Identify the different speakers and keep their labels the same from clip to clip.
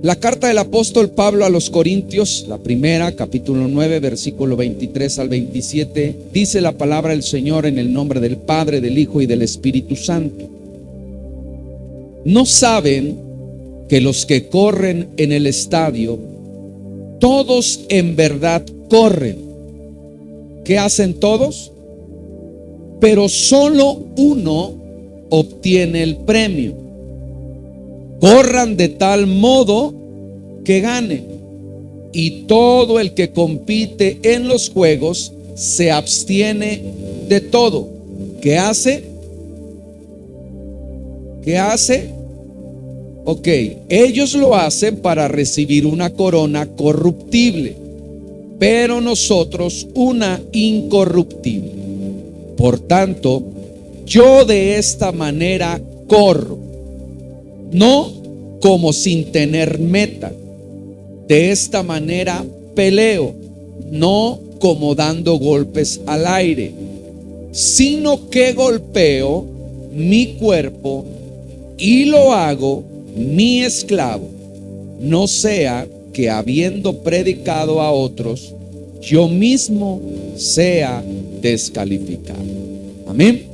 Speaker 1: La carta del apóstol Pablo a los Corintios, la primera, capítulo 9, versículo 23 al 27, dice la palabra del Señor en el nombre del Padre, del Hijo y del Espíritu Santo. ¿No saben que los que corren en el estadio, todos en verdad corren? ¿Qué hacen todos? Pero solo uno obtiene el premio. Corran de tal modo que ganen. Y todo el que compite en los juegos se abstiene de todo. ¿Qué hace? ¿Qué hace? Ok, ellos lo hacen para recibir una corona corruptible, pero nosotros una incorruptible. Por tanto, yo de esta manera corro, no como sin tener meta. De esta manera peleo, no como dando golpes al aire, sino que golpeo mi cuerpo y lo hago mi esclavo, no sea que habiendo predicado a otros, yo mismo sea descalificado. Amén.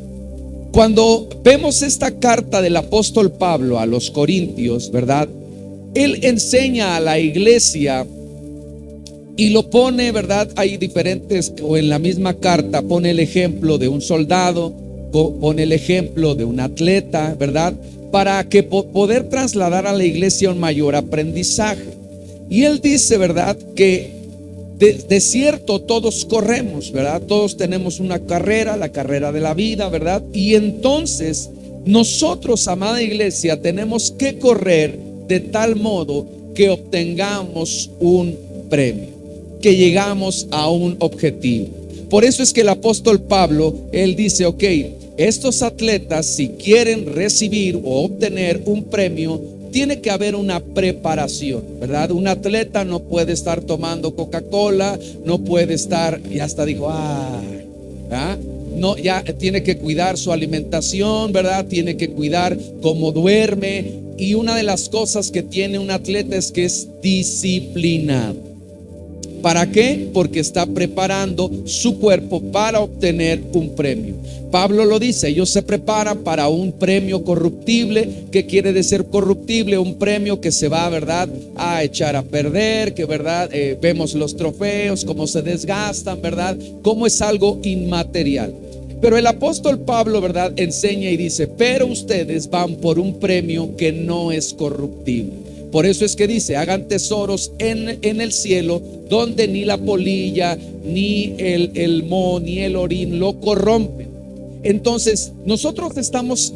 Speaker 1: Cuando vemos esta carta del apóstol Pablo a los Corintios, ¿verdad? Él enseña a la iglesia y lo pone, ¿verdad? Hay diferentes, o en la misma carta pone el ejemplo de un soldado, pone el ejemplo de un atleta, ¿verdad? Para que poder trasladar a la iglesia un mayor aprendizaje. Y él dice, ¿verdad? Que de cierto todos corremos, ¿verdad? Todos tenemos una carrera, la carrera de la vida, ¿verdad? Y entonces nosotros, amada iglesia, tenemos que correr de tal modo que obtengamos un premio, que llegamos a un objetivo. Por eso es que el apóstol Pablo, él dice, ok, estos atletas, si quieren recibir o obtener un premio, tiene que haber una preparación, ¿verdad? Un atleta no puede estar tomando Coca-Cola, no puede estar, ya hasta dijo, ¿verdad? No, ya tiene que cuidar su alimentación, ¿verdad? Tiene que cuidar cómo duerme. Y una de las cosas que tiene un atleta es que es disciplinado. ¿Para qué? Porque está preparando su cuerpo para obtener un premio. Pablo lo dice, ellos se preparan para un premio corruptible. ¿Qué quiere decir corruptible? Un premio que se va, ¿verdad?, a echar a perder, que, ¿verdad? Vemos los trofeos, cómo se desgastan, ¿verdad? Cómo es algo inmaterial. Pero el apóstol Pablo, ¿verdad?, enseña y dice, pero ustedes van por un premio que no es corruptible. Por eso es que dice, hagan tesoros en el cielo, donde ni la polilla, ni el moho, ni el orín lo corrompen. Entonces, nosotros estamos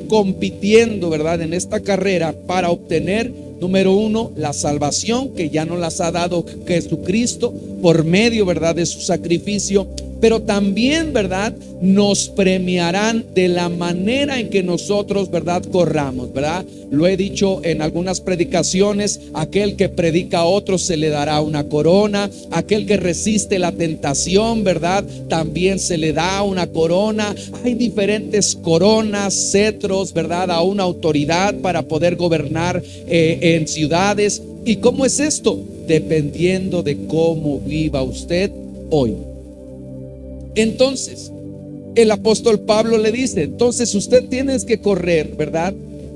Speaker 1: compitiendo, ¿verdad?, en esta carrera para obtener, número uno, la salvación que ya nos las ha dado Jesucristo por medio, ¿verdad?, de su sacrificio. Pero también, ¿verdad?, nos premiarán de la manera en que nosotros, ¿verdad?, corramos, ¿verdad? Lo he dicho en algunas predicaciones, aquel que predica a otros se le dará una corona, aquel que resiste la tentación, ¿verdad?, también se le da una corona. Hay diferentes coronas, cetros, ¿verdad?, a una autoridad para poder gobernar en ciudades. ¿Y cómo es esto? Dependiendo de cómo viva usted hoy. Entonces, el apóstol Pablo le dice, entonces usted tiene que correr, ¿verdad?,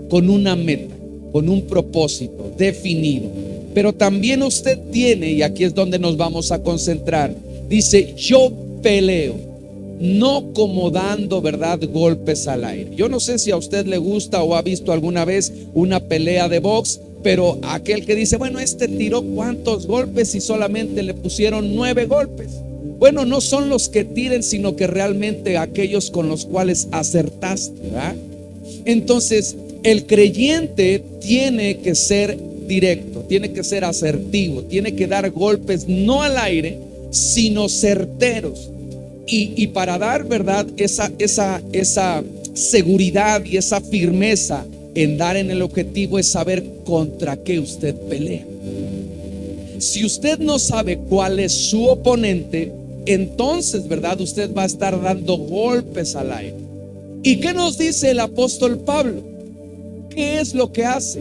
Speaker 1: con una meta, con un propósito definido. Pero también usted tiene, y aquí es donde nos vamos a concentrar, dice, yo peleo, no como dando, ¿verdad?, golpes al aire. Yo no sé si a usted le gusta o ha visto alguna vez una pelea de box, pero aquel que dice, bueno, este tiró cuántos golpes y solamente le pusieron 9 golpes. Bueno, no son los que tiren, sino que realmente aquellos con los cuales acertaste, ¿verdad? Entonces, el creyente tiene que ser directo, tiene que ser asertivo, tiene que dar golpes no al aire, sino certeros. Y para dar, ¿verdad?, esa seguridad y esa firmeza en dar en el objetivo es saber contra qué usted pelea. Si usted no sabe cuál es su oponente, entonces, ¿verdad?, usted va a estar dando golpes al aire. ¿Y qué nos dice el apóstol Pablo? ¿Qué es lo que hace?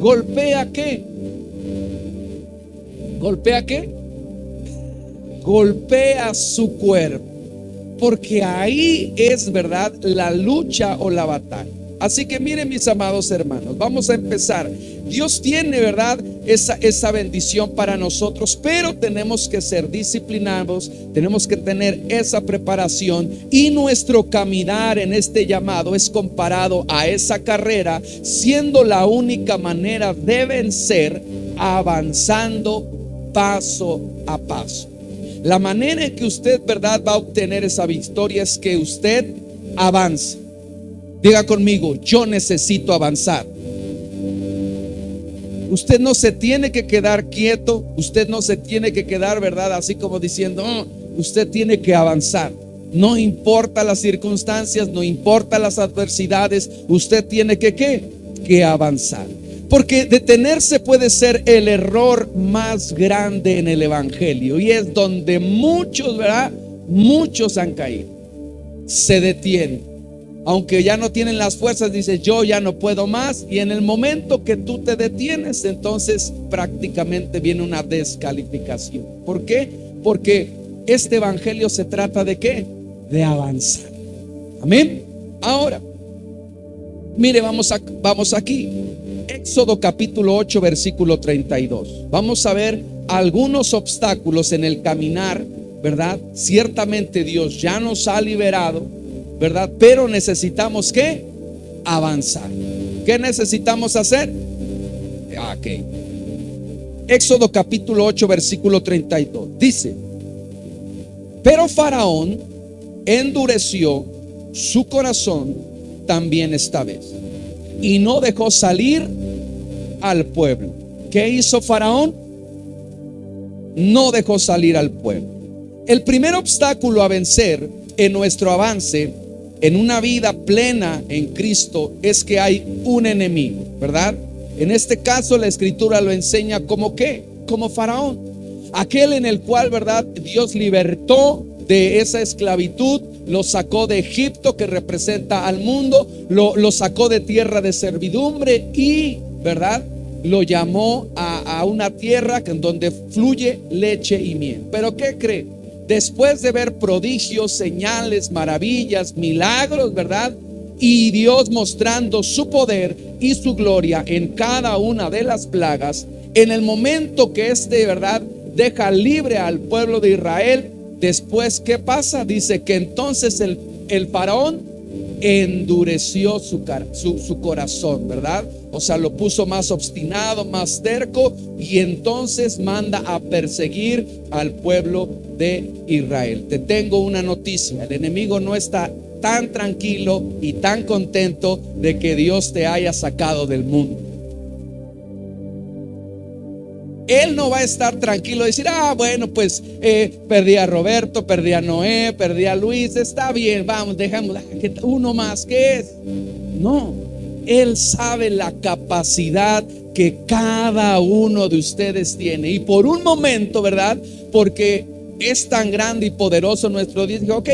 Speaker 1: ¿Golpea qué? ¿Golpea qué? Golpea su cuerpo. Porque ahí es, ¿verdad?, la lucha o la batalla. Así que miren, mis amados hermanos, vamos a empezar. Dios tiene, ¿verdad?, esa bendición para nosotros, pero tenemos que ser disciplinados, tenemos que tener esa preparación, y nuestro caminar en este llamado es comparado a esa carrera, siendo la única manera de vencer avanzando paso a paso. La manera en que usted, ¿verdad?, va a obtener esa victoria es que usted avance. Diga conmigo: yo necesito avanzar. Usted no se tiene que quedar quieto. Usted no se tiene que quedar, ¿verdad?, así como diciendo, oh, usted tiene que avanzar. No importa las circunstancias, no importa las adversidades, usted tiene que ¿qué? Que avanzar. Porque detenerse puede ser el error más grande en el evangelio, y es donde muchos, ¿verdad?, muchos han caído. Se detienen, aunque ya no tienen las fuerzas, dice, yo ya no puedo más, y en el momento que tú te detienes, entonces prácticamente viene una descalificación. ¿Por qué? Porque este evangelio se trata de ¿qué? De avanzar. Amén. Ahora, mire, vamos aquí. Éxodo capítulo 8 versículo 32. Vamos a ver algunos obstáculos en el caminar, ¿verdad? Ciertamente Dios ya nos ha liberado, ¿verdad? Pero necesitamos ¿qué? Avanzar. ¿Qué necesitamos hacer? Ok. Éxodo capítulo 8 versículo 32 dice: pero Faraón endureció su corazón también esta vez, y no dejó salir al pueblo. ¿Qué hizo Faraón? No dejó salir al pueblo. El primer obstáculo a vencer en nuestro avance en una vida plena en Cristo es que hay un enemigo, ¿verdad? En este caso la escritura lo enseña como ¿qué? Como Faraón, aquel en el cual, ¿verdad?, Dios libertó de esa esclavitud, lo sacó de Egipto, que representa al mundo, lo sacó de tierra de servidumbre y, ¿verdad?, lo llamó a una tierra en donde fluye leche y miel. Pero ¿qué cree? Después de ver prodigios, señales, maravillas, milagros, ¿verdad?, y Dios mostrando su poder y su gloria en cada una de las plagas, en el momento que ¿verdad?, deja libre al pueblo de Israel, después ¿qué pasa? Dice que entonces el faraón endureció su corazón, ¿verdad? O sea, lo puso más obstinado, más terco, y entonces manda a perseguir al pueblo de Israel. Te tengo una noticia: el enemigo no está tan tranquilo y tan contento de que Dios te haya sacado del mundo. Él no va a estar tranquilo y decir, bueno, pues perdí a Roberto, perdí a Noé, perdí a Luis, está bien, vamos, dejamos uno más. ¿Qué es? No, Él sabe la capacidad que cada uno de ustedes tiene, y por un momento, ¿verdad?, porque es tan grande y poderoso nuestro Dios, dijo, ok,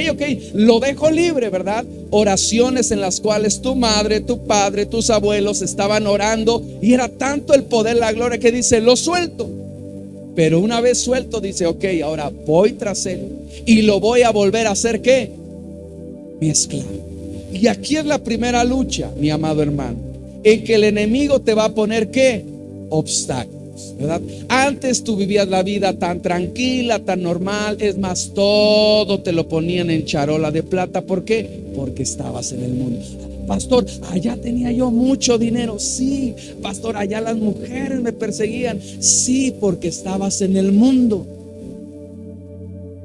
Speaker 1: lo dejo libre, ¿verdad? Oraciones en las cuales tu madre, tu padre, tus abuelos estaban orando, y era tanto el poder, la gloria, que dice, lo suelto. Pero una vez suelto, dice, ok, ahora voy tras él y lo voy a volver a hacer ¿qué? Mi esclavo. Y aquí es la primera lucha, mi amado hermano, en que el enemigo te va a poner ¿qué? Obstáculos, ¿verdad? Antes tú vivías la vida tan tranquila, tan normal. Es más, todo te lo ponían en charola de plata. ¿Por qué? Porque estabas en el mundo. Pastor, allá tenía yo mucho dinero. Sí, pastor, allá las mujeres me perseguían. Sí, porque estabas en el mundo.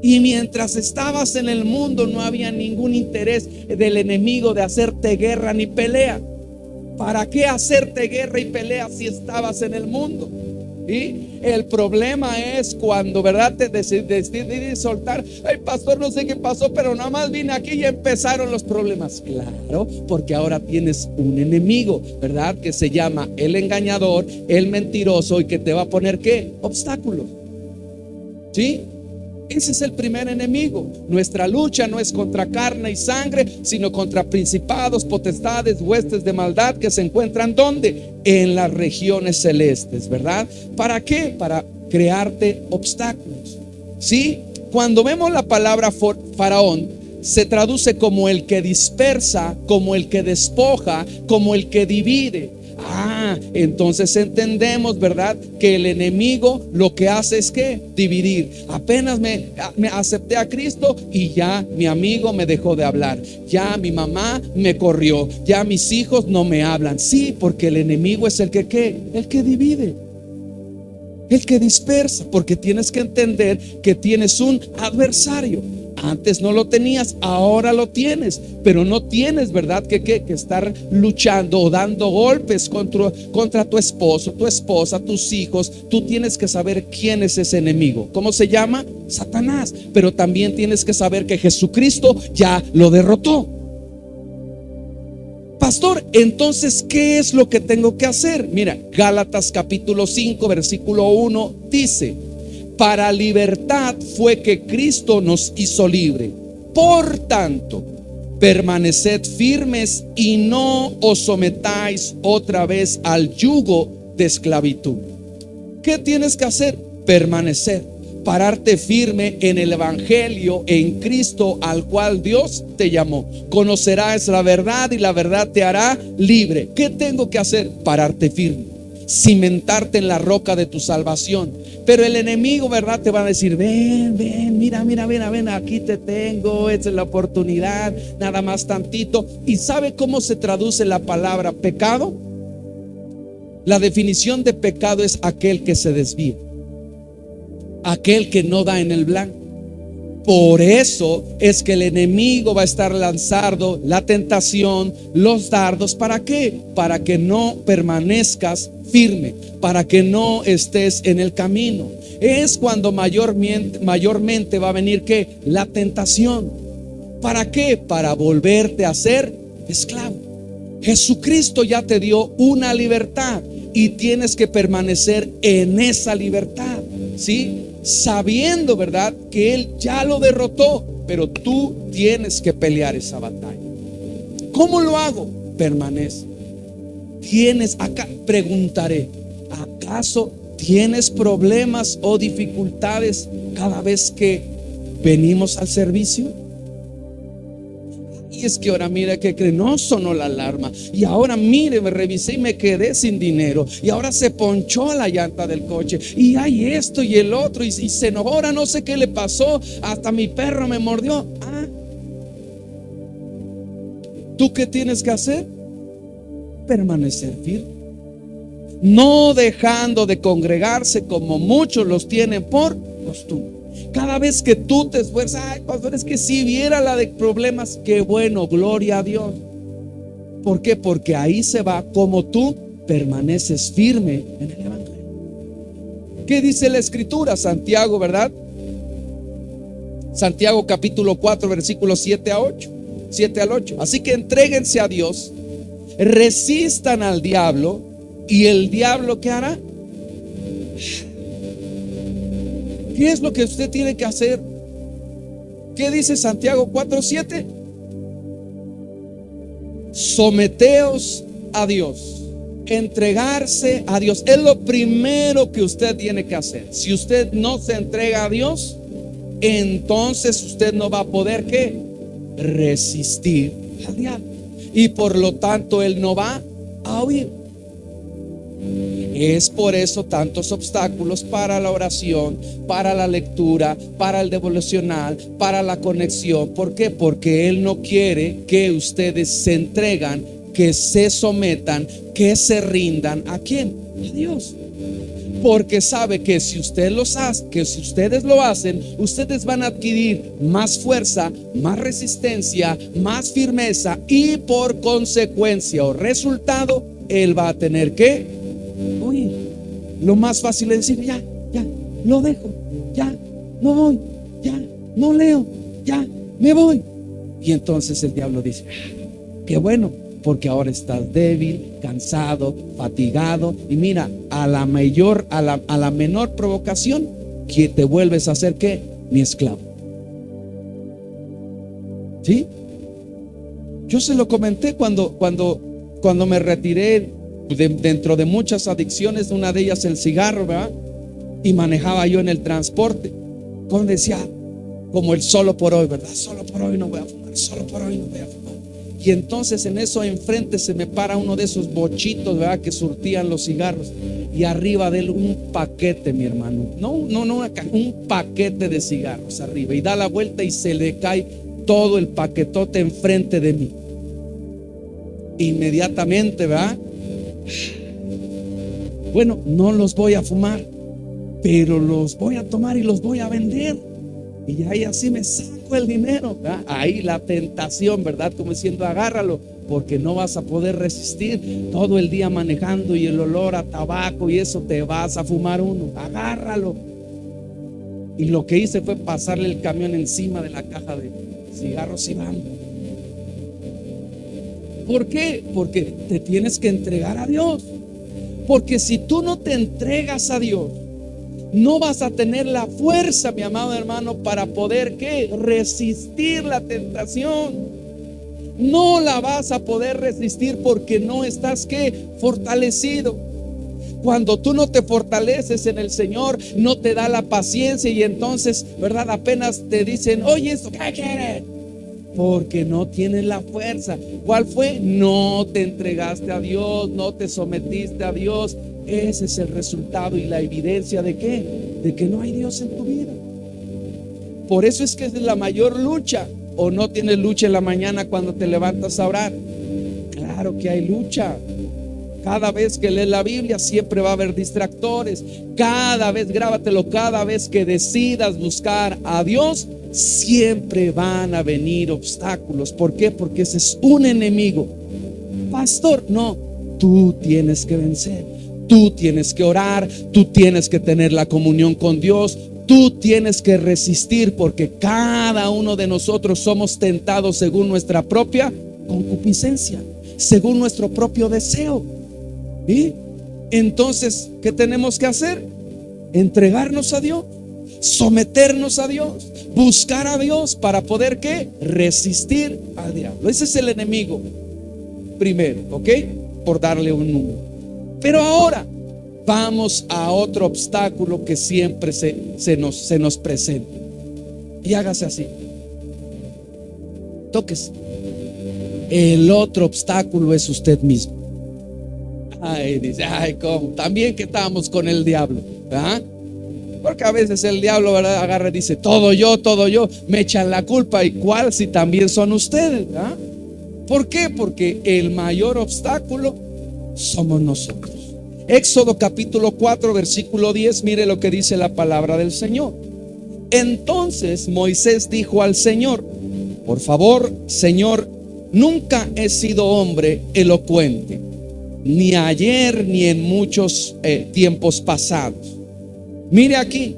Speaker 1: Y mientras estabas en el mundo, no había ningún interés del enemigo de hacerte guerra ni pelea. ¿Para qué hacerte guerra y pelea si estabas en el mundo? Y el problema es cuando, ¿verdad?, te decidí soltar. Ay, pastor, no sé qué pasó, pero nada más vine aquí y empezaron los problemas. Claro, porque ahora tienes un enemigo, ¿verdad?, que se llama el engañador, el mentiroso, y que te va a poner ¿qué? Obstáculos. ¿Sí? Ese es el primer enemigo. Nuestra lucha no es contra carne y sangre, sino contra principados, potestades, huestes de maldad que se encuentran ¿dónde? En las regiones celestes, ¿verdad? ¿Para qué? Para crearte obstáculos. ¿Sí? Cuando vemos la palabra faraón, se traduce como el que dispersa, como el que despoja, como el que divide. Entonces entendemos, ¿verdad? Que el enemigo lo que hace es que dividir. Apenas me acepté a Cristo y ya mi amigo me dejó de hablar, ya mi mamá me corrió, ya mis hijos no me hablan. Sí, porque el enemigo es el que ¿qué? El que divide, el que dispersa, porque tienes que entender que tienes un adversario. Antes no lo tenías, ahora lo tienes, pero no tienes, ¿verdad? Que estar luchando o dando golpes contra tu esposo, tu esposa, tus hijos. Tú tienes que saber quién es ese enemigo. ¿Cómo se llama? Satanás. Pero también tienes que saber que Jesucristo ya lo derrotó. Pastor, entonces, ¿qué es lo que tengo que hacer? Mira, Gálatas capítulo 5, versículo 1 dice: para libertad fue que Cristo nos hizo libre. Por tanto, permaneced firmes y no os sometáis otra vez al yugo de esclavitud. ¿Qué tienes que hacer? Permanecer, pararte firme en el evangelio, en Cristo al cual Dios te llamó. Conocerás la verdad y la verdad te hará libre. ¿Qué tengo que hacer? Pararte firme, cimentarte en la roca de tu salvación. Pero el enemigo, ¿verdad? Te va a decir: ven, mira, ven, aquí te tengo, esta es la oportunidad, nada más tantito. ¿Y sabe cómo se traduce la palabra pecado? La definición de pecado es aquel que se desvía, aquel que no da en el blanco. Por eso es que el enemigo va a estar lanzando la tentación, los dardos. ¿Para qué? Para que no permanezcas firme, para que no estés en el camino. Es cuando mayormente va a venir ¿qué? La tentación. ¿Para qué? Para volverte a ser esclavo. Jesucristo ya te dio una libertad y tienes que permanecer en esa libertad, ¿sí? Sabiendo, ¿verdad?, que Él ya lo derrotó, pero tú tienes que pelear esa batalla. ¿Cómo lo hago? Permanece. Preguntaré: ¿acaso tienes problemas o dificultades cada vez que venimos al servicio? Y es que ahora mira que no sonó la alarma, y ahora mire, me revisé y me quedé sin dinero, y ahora se ponchó la llanta del coche, y hay esto y el otro, y se enojó, ahora no sé qué le pasó, hasta mi perro me mordió. ¿Tú qué tienes que hacer? Permanecer firme, no dejando de congregarse como muchos los tienen por costumbre. Cada vez que tú te esfuerzas: ay, pastor, es que si viera la de problemas, qué bueno, gloria a Dios. ¿Por qué? Porque ahí se va como tú permaneces firme en el evangelio. ¿Qué dice la escritura? Santiago, ¿verdad? Santiago capítulo 4, versículos 7 al 8. Así que entréguense a Dios, resistan al diablo, y el diablo ¿qué hará? ¿Qué es lo que usted tiene que hacer? ¿Qué dice Santiago 4:7? Someteos a Dios, entregarse a Dios. Es lo primero que usted tiene que hacer. Si usted no se entrega a Dios, entonces usted no va a poder ¿qué? Resistir al diablo, y por lo tanto él no va a huir. Es por eso tantos obstáculos para la oración, para la lectura, para el devocional, para la conexión. ¿Por qué? Porque Él no quiere que ustedes se entregan, que se sometan, que se rindan. ¿A quién? A Dios. Porque sabe que si ustedes lo hacen, ustedes van a adquirir más fuerza, más resistencia, más firmeza, y por consecuencia o resultado, Él va a tener que oye, lo más fácil es decir: ya, lo dejo, ya, no voy, ya, no leo, ya, me voy. Y entonces el diablo dice: qué bueno, porque ahora estás débil, cansado, fatigado, y mira, a la menor provocación, que te vuelves a hacer ¿qué? mi esclavo. ¿Sí? Yo se lo comenté cuando me retiré dentro de muchas adicciones, una de ellas el cigarro, ¿verdad? Y manejaba yo en el transporte. Como decía, como el solo por hoy, ¿verdad? Solo por hoy no voy a fumar, solo por hoy no voy a fumar. Y entonces en eso enfrente se me para uno de esos bochitos, ¿verdad? Que surtían los cigarros. Y arriba de él un paquete, mi hermano. No, un paquete de cigarros arriba. Y da la vuelta y se le cae todo el paquetote enfrente de mí. Inmediatamente, ¿verdad? Bueno, no los voy a fumar, pero los voy a tomar y los voy a vender. Y ahí así me saco el dinero, ¿verdad? Ahí la tentación, ¿verdad? Como diciendo, agárralo, porque no vas a poder resistir todo el día manejando y el olor a tabaco y eso, te vas a fumar uno. Agárralo. Y lo que hice fue pasarle el camión encima de la caja de cigarros y vamos. ¿Por qué? Porque te tienes que entregar a Dios. Porque si tú no te entregas a Dios, no vas a tener la fuerza, mi amado hermano, para poder ¿qué? Resistir la tentación. No la vas a poder resistir porque no estás ¿qué? Fortalecido. Cuando tú no te fortaleces en el Señor, no te da la paciencia y entonces, ¿verdad? Apenas te dicen, oye, ¿esto qué quieres? Porque no tienes la fuerza. ¿Cuál fue? No te entregaste a Dios, no te sometiste a Dios. Ese es el resultado y la evidencia de ¿qué? De que no hay Dios en tu vida. Por eso es que es la mayor lucha. ¿O no tienes lucha en la mañana cuando te levantas a orar? Claro que hay lucha. Cada vez que lees la Biblia siempre va a haber distractores. Cada vez, grábatelo, cada vez que decidas buscar a Dios, siempre van a venir obstáculos. ¿Por qué? Porque ese es un enemigo. Pastor, no, tú tienes que vencer. Tú tienes que orar, tú tienes que tener la comunión con Dios, tú tienes que resistir, porque cada uno de nosotros somos tentados según nuestra propia concupiscencia, según nuestro propio deseo. ¿Sí? Entonces, ¿qué tenemos que hacer? Entregarnos a Dios, someternos a Dios, buscar a Dios para poder ¿qué? Resistir al diablo. Ese es el enemigo primero, ¿ok? Por darle un número. Pero ahora vamos a otro obstáculo que siempre se nos presenta. Y hágase así. Tóquese. El otro obstáculo es usted mismo. Ay, dice, ay, ¿cómo? También que estamos con el diablo, ¿verdad? Porque a veces el diablo, ¿verdad? Agarra y dice, todo yo, me echan la culpa. ¿Y cuál si también son ustedes, ¿verdad? ¿Por qué? Porque el mayor obstáculo somos nosotros. Éxodo capítulo 4 versículo 10, mire lo que dice la palabra del Señor. Entonces Moisés dijo al Señor, por favor, Señor, nunca he sido hombre elocuente, ni ayer ni en muchos tiempos pasados. Mire aquí,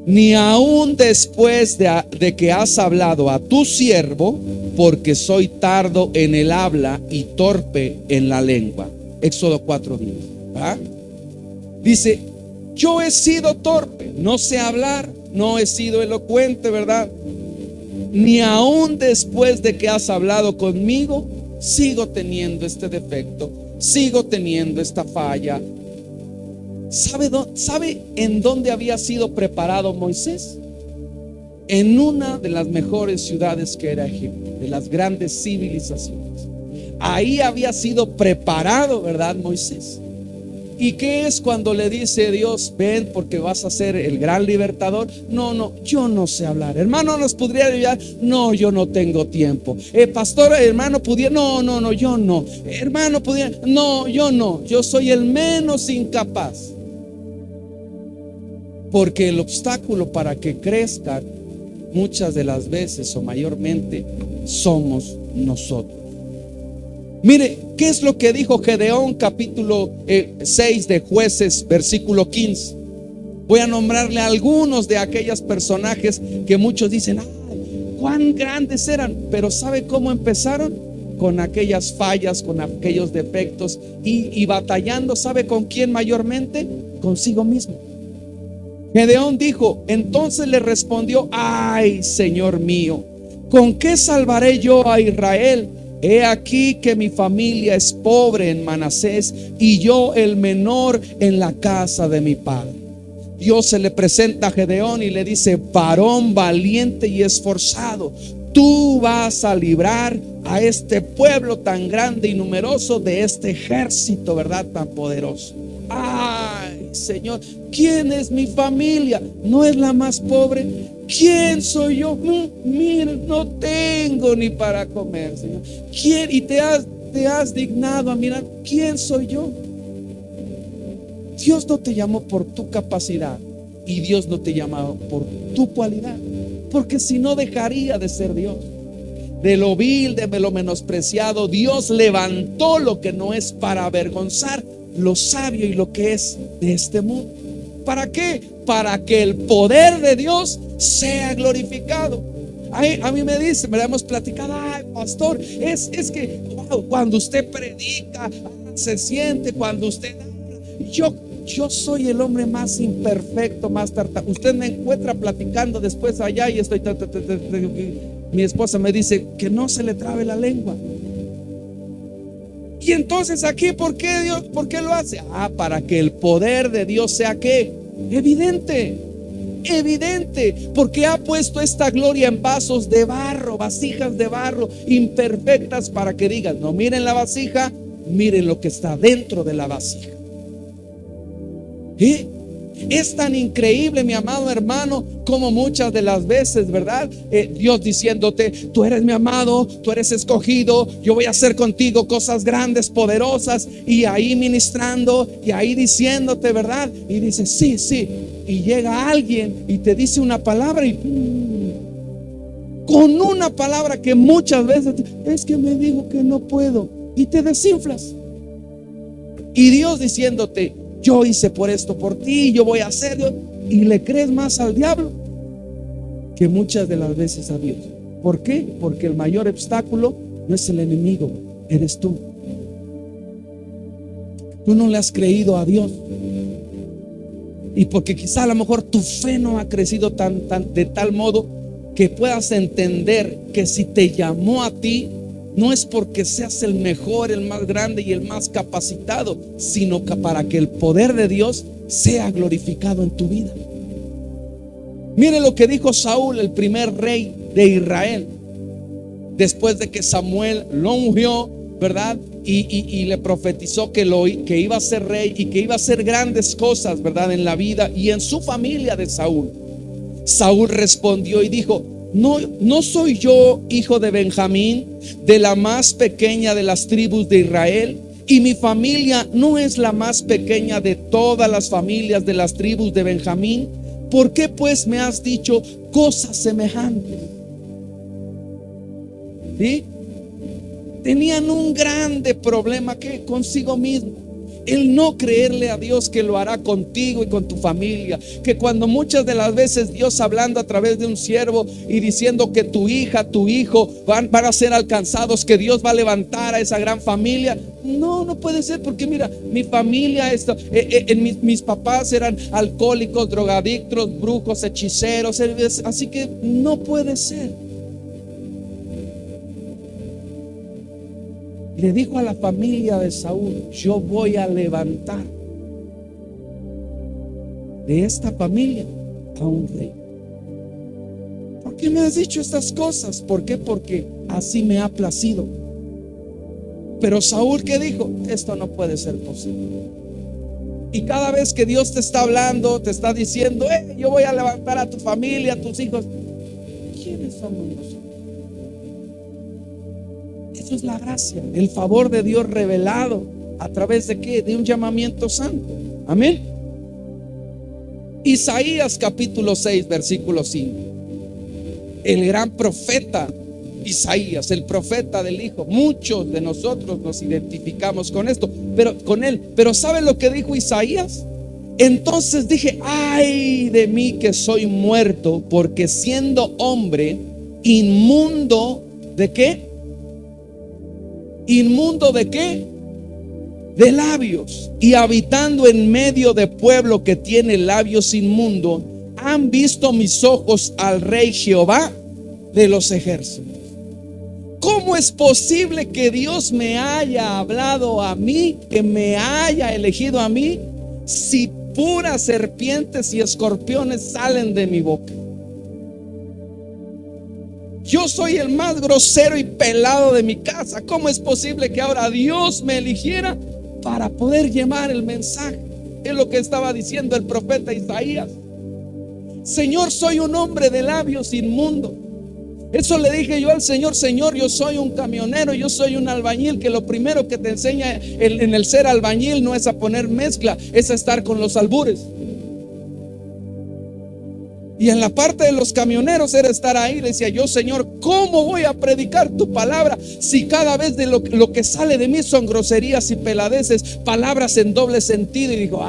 Speaker 1: ni aún después de que has hablado a tu siervo, porque soy tardo en el habla y torpe en la lengua. Éxodo 4:10. ¿Ah? Dice, yo he sido torpe, no sé hablar, no he sido elocuente, ¿verdad? Ni aún después de que has hablado conmigo, sigo teniendo este defecto, sigo teniendo esta falla. ¿Sabe en dónde había sido preparado Moisés? En una de las mejores ciudades que era Egipto, de las grandes civilizaciones. Ahí había sido preparado, ¿verdad, Moisés? ¿Y qué es cuando le dice Dios, ven porque vas a ser el gran libertador? No, yo no sé hablar. Hermano, ¿nos podría ayudar? No, yo no tengo tiempo. Pastor, hermano, pudiera. No, yo no. Hermano, pudiera. No, yo no. Yo soy el menos incapaz. Porque el obstáculo para que crezcan muchas de las veces o mayormente somos nosotros. Mire, ¿qué es lo que dijo Gedeón capítulo 6 de Jueces versículo 15? Voy a nombrarle a algunos de aquellos personajes que muchos dicen, ay, cuán grandes eran, pero ¿sabe cómo empezaron? Con aquellas fallas, con aquellos defectos y batallando, ¿sabe con quién mayormente? Consigo mismo. Gedeón dijo, entonces le respondió: ay, Señor mío, ¿con qué salvaré yo a Israel? He aquí que mi familia es pobre en Manasés y yo el menor en la casa de mi padre. Dios se le presenta a Gedeón y le dice: varón valiente y esforzado, tú vas a librar a este pueblo tan grande y numeroso de este ejército, ¿verdad? Tan poderoso. Ay, Señor, ¿quién es mi familia? ¿No es la más pobre? ¿Quién soy yo? Mira, no tengo ni para comer, Señor. ¿Quién? Y te has dignado a mirar, ¿quién soy yo? Dios no te llamó por tu capacidad y Dios no te llamó por tu cualidad, porque si no dejaría de ser Dios. De lo vil, de lo menospreciado, Dios levantó lo que no es para avergonzar lo sabio y lo que es de este mundo. ¿Para qué? Para que el poder de Dios sea glorificado. A mí me dice, me lo hemos platicado: ay, pastor, es que wow, cuando usted predica, se siente, cuando usted habla. Yo soy el hombre más imperfecto, más tartamudo. Usted me encuentra platicando después allá y estoy mi esposa me dice que no se le trabe la lengua. Y entonces aquí, ¿por qué Dios? ¿Por qué lo hace? Para que el poder de Dios sea ¿qué? Evidente, porque ha puesto esta gloria en vasos de barro, vasijas de barro imperfectas, para que digan: no miren la vasija, miren lo que está dentro de la vasija. Es tan increíble, mi amado hermano, como muchas de las veces, ¿verdad? Dios diciéndote: tú eres mi amado, tú eres escogido, yo voy a hacer contigo cosas grandes, poderosas, y ahí ministrando, y ahí diciéndote, ¿verdad? Y dice: sí, sí. Y llega alguien y te dice una palabra y con una palabra que muchas veces es que me dijo que no puedo, y te desinflas. Y Dios diciéndote: yo hice por esto por ti, yo voy a hacerlo, y le crees más al diablo que muchas de las veces a Dios. ¿Por qué? Porque el mayor obstáculo no es el enemigo, eres tú. Tú no le has creído a Dios, y porque quizá a lo mejor tu fe no ha crecido de tal modo que puedas entender que si te llamó a ti, no es porque seas el mejor, el más grande y el más capacitado, sino que para que el poder de Dios sea glorificado en tu vida. Mire lo que dijo Saúl, el primer rey de Israel, después de que Samuel lo ungió, ¿verdad? Y le profetizó que iba a ser rey y que iba a hacer grandes cosas, ¿verdad? En la vida y en su familia de Saúl. Saúl respondió y dijo: ¿No soy yo hijo de Benjamín, de la más pequeña de las tribus de Israel? Y mi familia no es la más pequeña de todas las familias de las tribus de Benjamín. ¿Por qué pues me has dicho cosas semejantes? ¿Sí? Tenían un grande problema que consigo mismo. El no creerle a Dios que lo hará contigo y con tu familia. Que cuando muchas de las veces Dios hablando a través de un siervo y diciendo que tu hija, tu hijo van a ser alcanzados, que Dios va a levantar a esa gran familia. No puede ser, porque mira, mi familia, mis papás eran alcohólicos, drogadictos, brujos, hechiceros, así que no puede ser. Le dijo a la familia de Saúl: yo voy a levantar de esta familia a un rey. ¿Por qué me has dicho estas cosas? ¿Por qué? Porque así me ha placido. Pero Saúl, ¿qué dijo? Esto no puede ser posible. Y cada vez que Dios te está hablando, te está diciendo: yo voy a levantar a tu familia, a tus hijos. ¿Quiénes somos nosotros? Eso es la gracia, el favor de Dios revelado a través de ¿qué? De un llamamiento santo. Amén. Isaías capítulo 6 versículo 5. El gran profeta Isaías, el profeta del Hijo. Muchos de nosotros nos identificamos con esto, pero con él. Pero ¿saben lo que dijo Isaías? Entonces dije: ay de mí que soy muerto, porque siendo hombre inmundo, ¿de qué? ¿Inmundo de qué? de labios, y habitando en medio de pueblo que tiene labios inmundos, han visto mis ojos al Rey Jehová de los ejércitos. ¿Cómo es posible que Dios me haya hablado a mí, que me haya elegido a mí, si puras serpientes y escorpiones salen de mi boca? Yo soy el más grosero y pelado de mi casa. ¿Cómo es posible que ahora Dios me eligiera para poder llevar el mensaje? Es lo que estaba diciendo el profeta Isaías. Señor, soy un hombre de labios inmundos. Eso le dije yo al Señor: Señor, yo soy un camionero, yo soy un albañil, que lo primero que te enseña en el ser albañil no es a poner mezcla, es a estar con los albures. Y en la parte de los camioneros era estar ahí. Le decía yo: Señor, ¿cómo voy a predicar tu palabra si cada vez de lo que sale de mí son groserías y peladeces, palabras en doble sentido? Y dijo: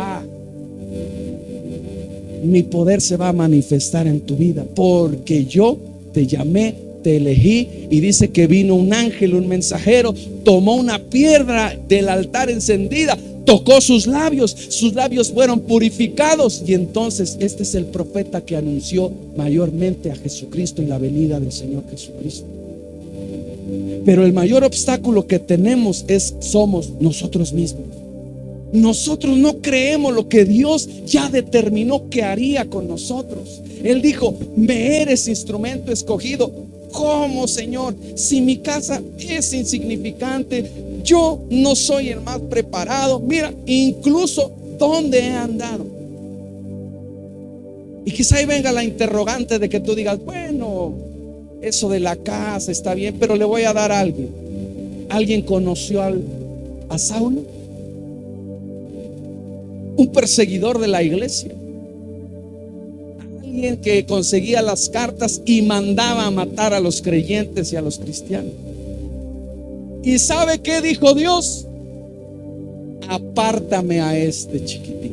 Speaker 1: mi poder se va a manifestar en tu vida, porque yo te llamé, te elegí. Y dice que vino un ángel, un mensajero, tomó una piedra del altar encendida, tocó sus labios fueron purificados. Y entonces este es el profeta que anunció mayormente a Jesucristo y la venida del Señor Jesucristo. Pero el mayor obstáculo que tenemos somos nosotros mismos. Nosotros no creemos lo que Dios ya determinó que haría con nosotros. Él dijo: me eres instrumento escogido. ¿Cómo, Señor? Si mi casa es insignificante, yo no soy el más preparado. Mira, incluso dónde he andado. Y quizá ahí venga la interrogante de que tú digas: bueno, eso de la casa está bien, pero le voy a dar algo. ¿Alguien conoció a Saulo? Un perseguidor de la iglesia, alguien que conseguía las cartas y mandaba a matar a los creyentes y a los cristianos. ¿Y sabe qué dijo Dios? Apártame a este chiquitín,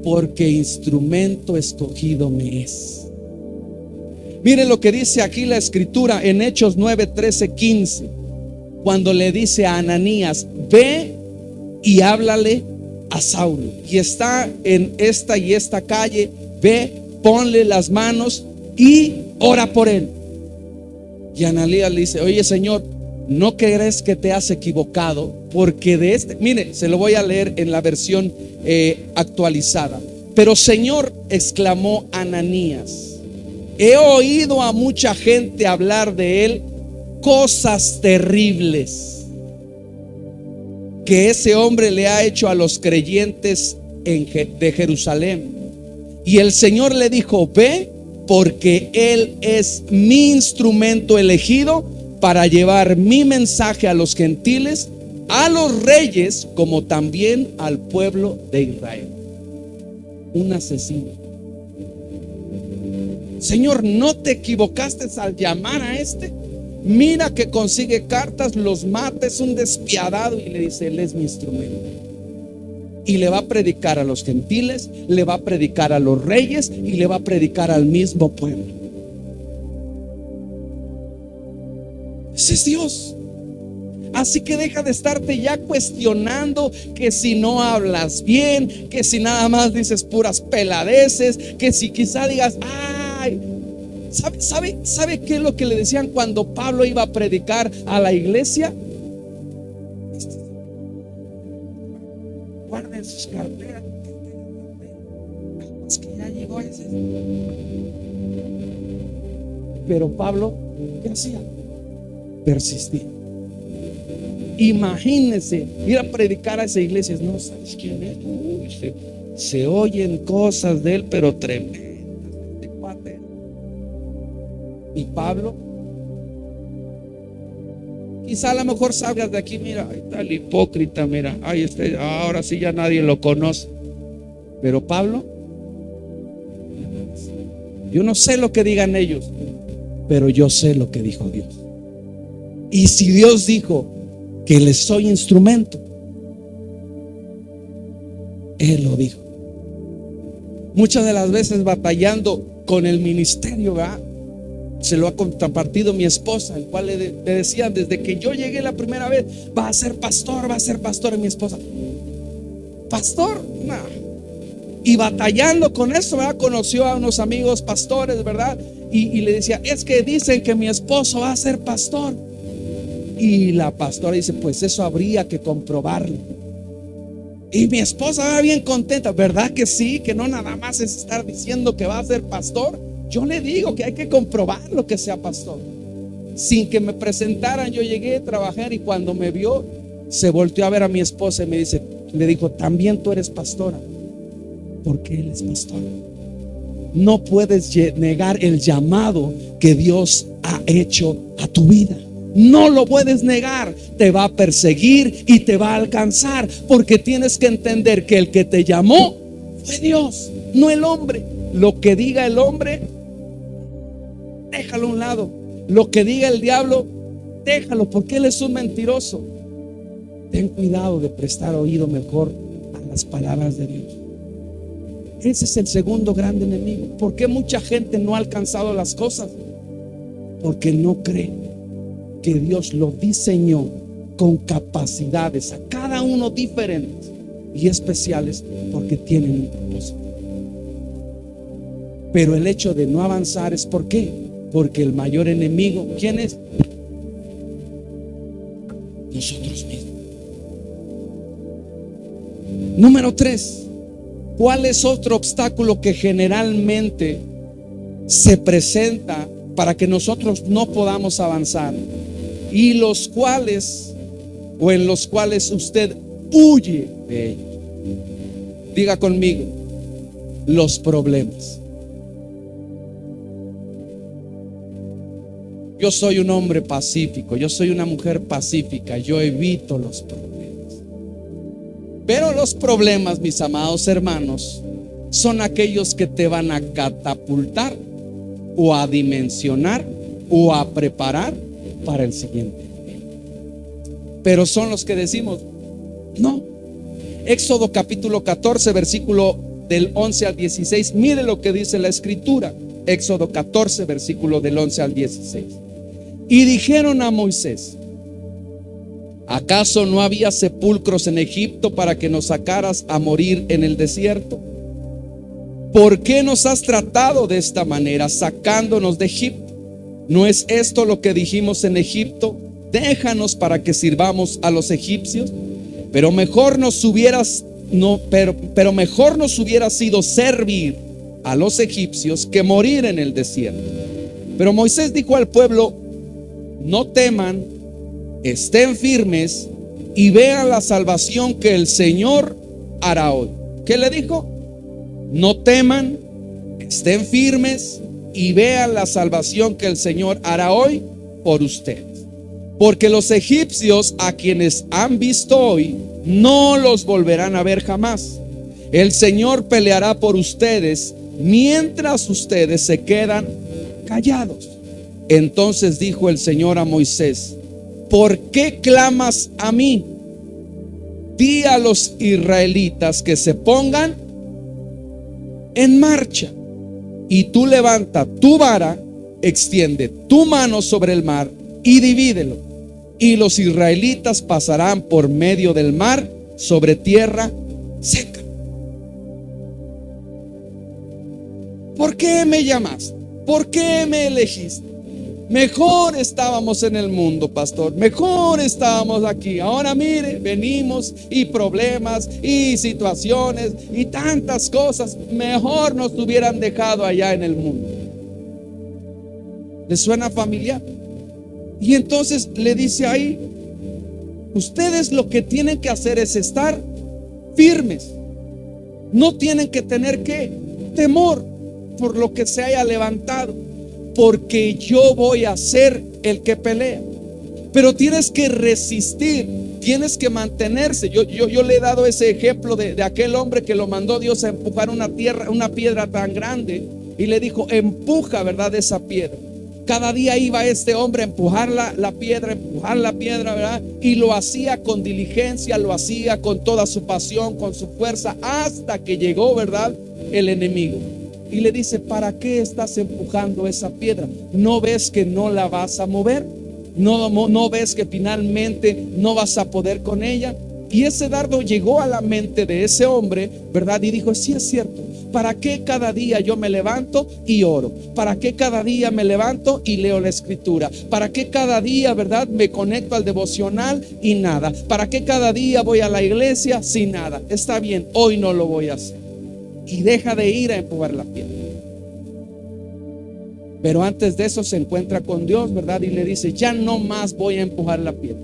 Speaker 1: porque instrumento escogido me es. Mire lo que dice aquí la escritura en Hechos 9, 13, 15, cuando le dice a Ananías: ve y háblale a Saulo, y está en esta y esta calle, ve, ponle las manos y ora por él. Y Ananías le dice: oye, Señor, ¿no crees que te has equivocado? Porque mire, se lo voy a leer en la versión actualizada. Pero Señor, exclamó Ananías, he oído a mucha gente hablar de él cosas terribles que ese hombre le ha hecho a los creyentes de Jerusalén. Y el Señor le dijo: ve, porque él es mi instrumento elegido para llevar mi mensaje a los gentiles, a los reyes, como también al pueblo de Israel. Un asesino. Señor, ¿no te equivocaste al llamar a este? Mira que consigue cartas, los mata, es un despiadado. Y le dice: él es mi instrumento. Y le va a predicar a los gentiles, le va a predicar a los reyes y le va a predicar al mismo pueblo. Ese es Dios. Así que deja de estarte ya cuestionando que si no hablas bien, que si nada más dices puras peladeces, que si quizá digas: ay, ¿Sabe qué es lo que le decían cuando Pablo iba a predicar a la iglesia? Guarden sus carteras, es que ya llegó ese. Pero Pablo, ¿qué hacía? Persistía. Imagínense ir a predicar a esa iglesia. No sabes quién es. Uy, se oyen cosas de él, pero tremendas. Y Pablo, quizá a lo mejor salgas de aquí: mira, ahí está el hipócrita, mira, ahí está, ahora sí ya nadie lo conoce. Pero Pablo, yo no sé lo que digan ellos, pero yo sé lo que dijo Dios. Y si Dios dijo que les soy instrumento, Él lo dijo. Muchas de las veces batallando con el ministerio, ¿verdad? Se lo ha compartido mi esposa, el cual le decía desde que yo llegué la primera vez: va a ser pastor, va a ser pastor. Y mi esposa: pastor, no. Y batallando con eso, ¿verdad? Conoció a unos amigos pastores, ¿verdad? Y le decía: es que dicen que mi esposo va a ser pastor. Y la pastora dice: pues eso habría que comprobarlo. Y mi esposa va bien contenta: ¿verdad que sí? Que no nada más es estar diciendo que va a ser pastor. Yo le digo que hay que comprobarlo que sea pastor. Sin que me presentaran, yo llegué a trabajar, y cuando me vio, se volteó a ver a mi esposa y me dice, le dijo: también tú eres pastora. Porque él es pastor. No puedes negar el llamado que Dios ha hecho a tu vida. No lo puedes negar. Te va a perseguir y te va a alcanzar, porque tienes que entender que el que te llamó fue Dios, no el hombre. Lo que diga el hombre, déjalo a un lado. Lo que diga el diablo, déjalo, porque él es un mentiroso. Ten cuidado de prestar oído mejor a las palabras de Dios. Ese es el segundo gran enemigo. ¿Por qué mucha gente no ha alcanzado las cosas? Porque no cree que Dios lo diseñó con capacidades, a cada uno diferentes y especiales, porque tienen un propósito. Pero el hecho de no avanzar es ¿por qué? Porque el mayor enemigo, ¿quién es? Nosotros mismos. Número 3. ¿Cuál es otro obstáculo que generalmente se presenta para que nosotros no podamos avanzar? Y los cuales, o en los cuales usted huye de ellos. Diga conmigo: los problemas. Yo soy un hombre pacífico, yo soy una mujer pacífica, yo evito los problemas. Pero los problemas, mis amados hermanos, son aquellos que te van a catapultar o a dimensionar o a preparar para el siguiente nivel. Pero son los que decimos no. Éxodo capítulo 14, versículo del 11 al 16. Mire lo que dice la escritura. Éxodo 14, versículo del 11 al 16. Y dijeron a Moisés: ¿acaso no había sepulcros en Egipto para que nos sacaras a morir en el desierto? ¿Por qué nos has tratado de esta manera, sacándonos de Egipto? ¿No es esto lo que dijimos en Egipto? Déjanos para que sirvamos a los egipcios. Pero mejor nos hubiera sido servir a los egipcios que morir en el desierto. Pero Moisés dijo al pueblo: no teman, estén firmes y vean la salvación que el Señor hará hoy. ¿Qué le dijo? No teman, estén firmes y vean la salvación que el Señor hará hoy por ustedes. Porque los egipcios, a quienes han visto hoy, no los volverán a ver jamás. El Señor peleará por ustedes mientras ustedes se quedan callados. Entonces dijo el Señor a Moisés: ¿por qué clamas a mí? Di a los israelitas que se pongan en marcha. Y tú levanta tu vara, extiende tu mano sobre el mar y divídelo. Y los israelitas pasarán por medio del mar sobre tierra seca. ¿Por qué me llamaste? ¿Por qué me elegiste? Mejor estábamos en el mundo, pastor. Mejor estábamos aquí. Ahora mire, venimos y problemas y situaciones y tantas cosas. Mejor nos hubieran dejado allá en el mundo. ¿Les suena familiar? Y entonces le dice ahí: ustedes lo que tienen que hacer es estar firmes. No tienen que tener temor por lo que se haya levantado, porque yo voy a ser el que pelea. Pero tienes que resistir, tienes que mantenerse. Yo le he dado ese ejemplo de aquel hombre que lo mandó Dios a empujar una piedra tan grande, y le dijo: empuja, ¿verdad?, esa piedra. Cada día iba este hombre a empujar la piedra, ¿verdad? Y lo hacía con diligencia, lo hacía con toda su pasión, con su fuerza, hasta que llegó, ¿verdad?, el enemigo. y le dice: ¿para qué estás empujando esa piedra? ¿No ves que no la vas a mover? ¿No ves que finalmente no vas a poder con ella? Y ese dardo llegó a la mente de ese hombre, ¿verdad? Y dijo: sí, es cierto. ¿Para qué cada día yo me levanto y oro? ¿Para qué cada día me levanto y leo la escritura? ¿Para qué cada día, verdad, me conecto al devocional y nada? ¿Para qué cada día voy a la iglesia sin nada? Está bien, hoy no lo voy a hacer. Y deja de ir a empujar la piedra. Pero antes de eso se encuentra con Dios, ¿verdad? Y le dice: ya no más voy a empujar la piedra,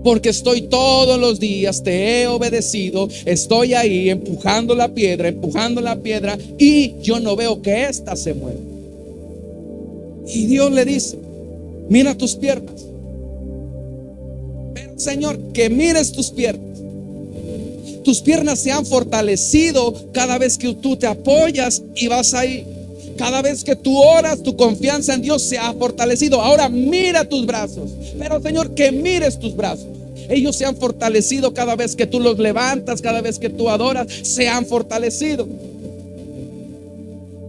Speaker 1: porque estoy todos los días, te he obedecido, estoy ahí empujando la piedra, y yo no veo que ésta se mueva. Y Dios le dice: mira tus piernas. Pero Señor, que mires tus piernas. Tus piernas se han fortalecido cada vez que tú te apoyas y vas ahí. Cada vez que tú oras, tu confianza en Dios se ha fortalecido. Ahora mira tus brazos. Pero Señor, que mires tus brazos. Ellos se han fortalecido cada vez que tú los levantas, cada vez que tú adoras, se han fortalecido.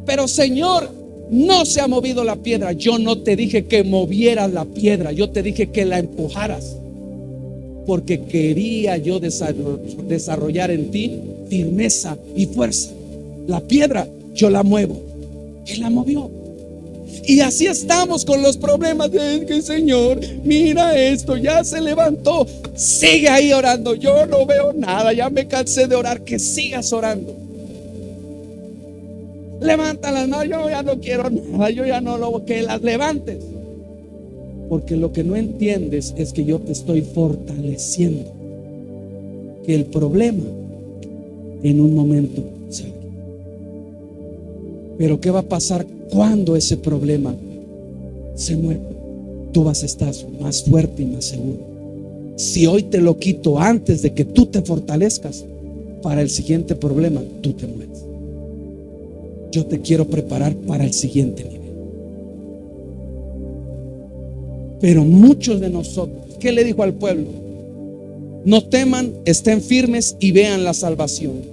Speaker 1: Pero Señor, no se ha movido la piedra. Yo no te dije que movieras la piedra, yo te dije que la empujaras, porque quería yo desarrollar en ti firmeza y fuerza. La piedra yo la muevo. Él la movió. Y así estamos con los problemas. Es que Señor, mira esto, ya se levantó. Sigue ahí orando. Yo no veo nada, ya me cansé de orar. Que sigas orando. Levanta las manos. Yo ya no quiero nada, yo ya no lo que las levantes. Porque lo que no entiendes es que yo te estoy fortaleciendo. Que el problema en un momento se va. Pero ¿qué va a pasar cuando ese problema se mueva? Tú vas a estar más fuerte y más seguro. Si hoy te lo quito antes de que tú te fortalezcas, para el siguiente problema tú te mueres. Yo te quiero preparar para el siguiente nivel. Pero muchos de nosotros, ¿qué le dijo al pueblo? No teman, estén firmes y vean la salvación.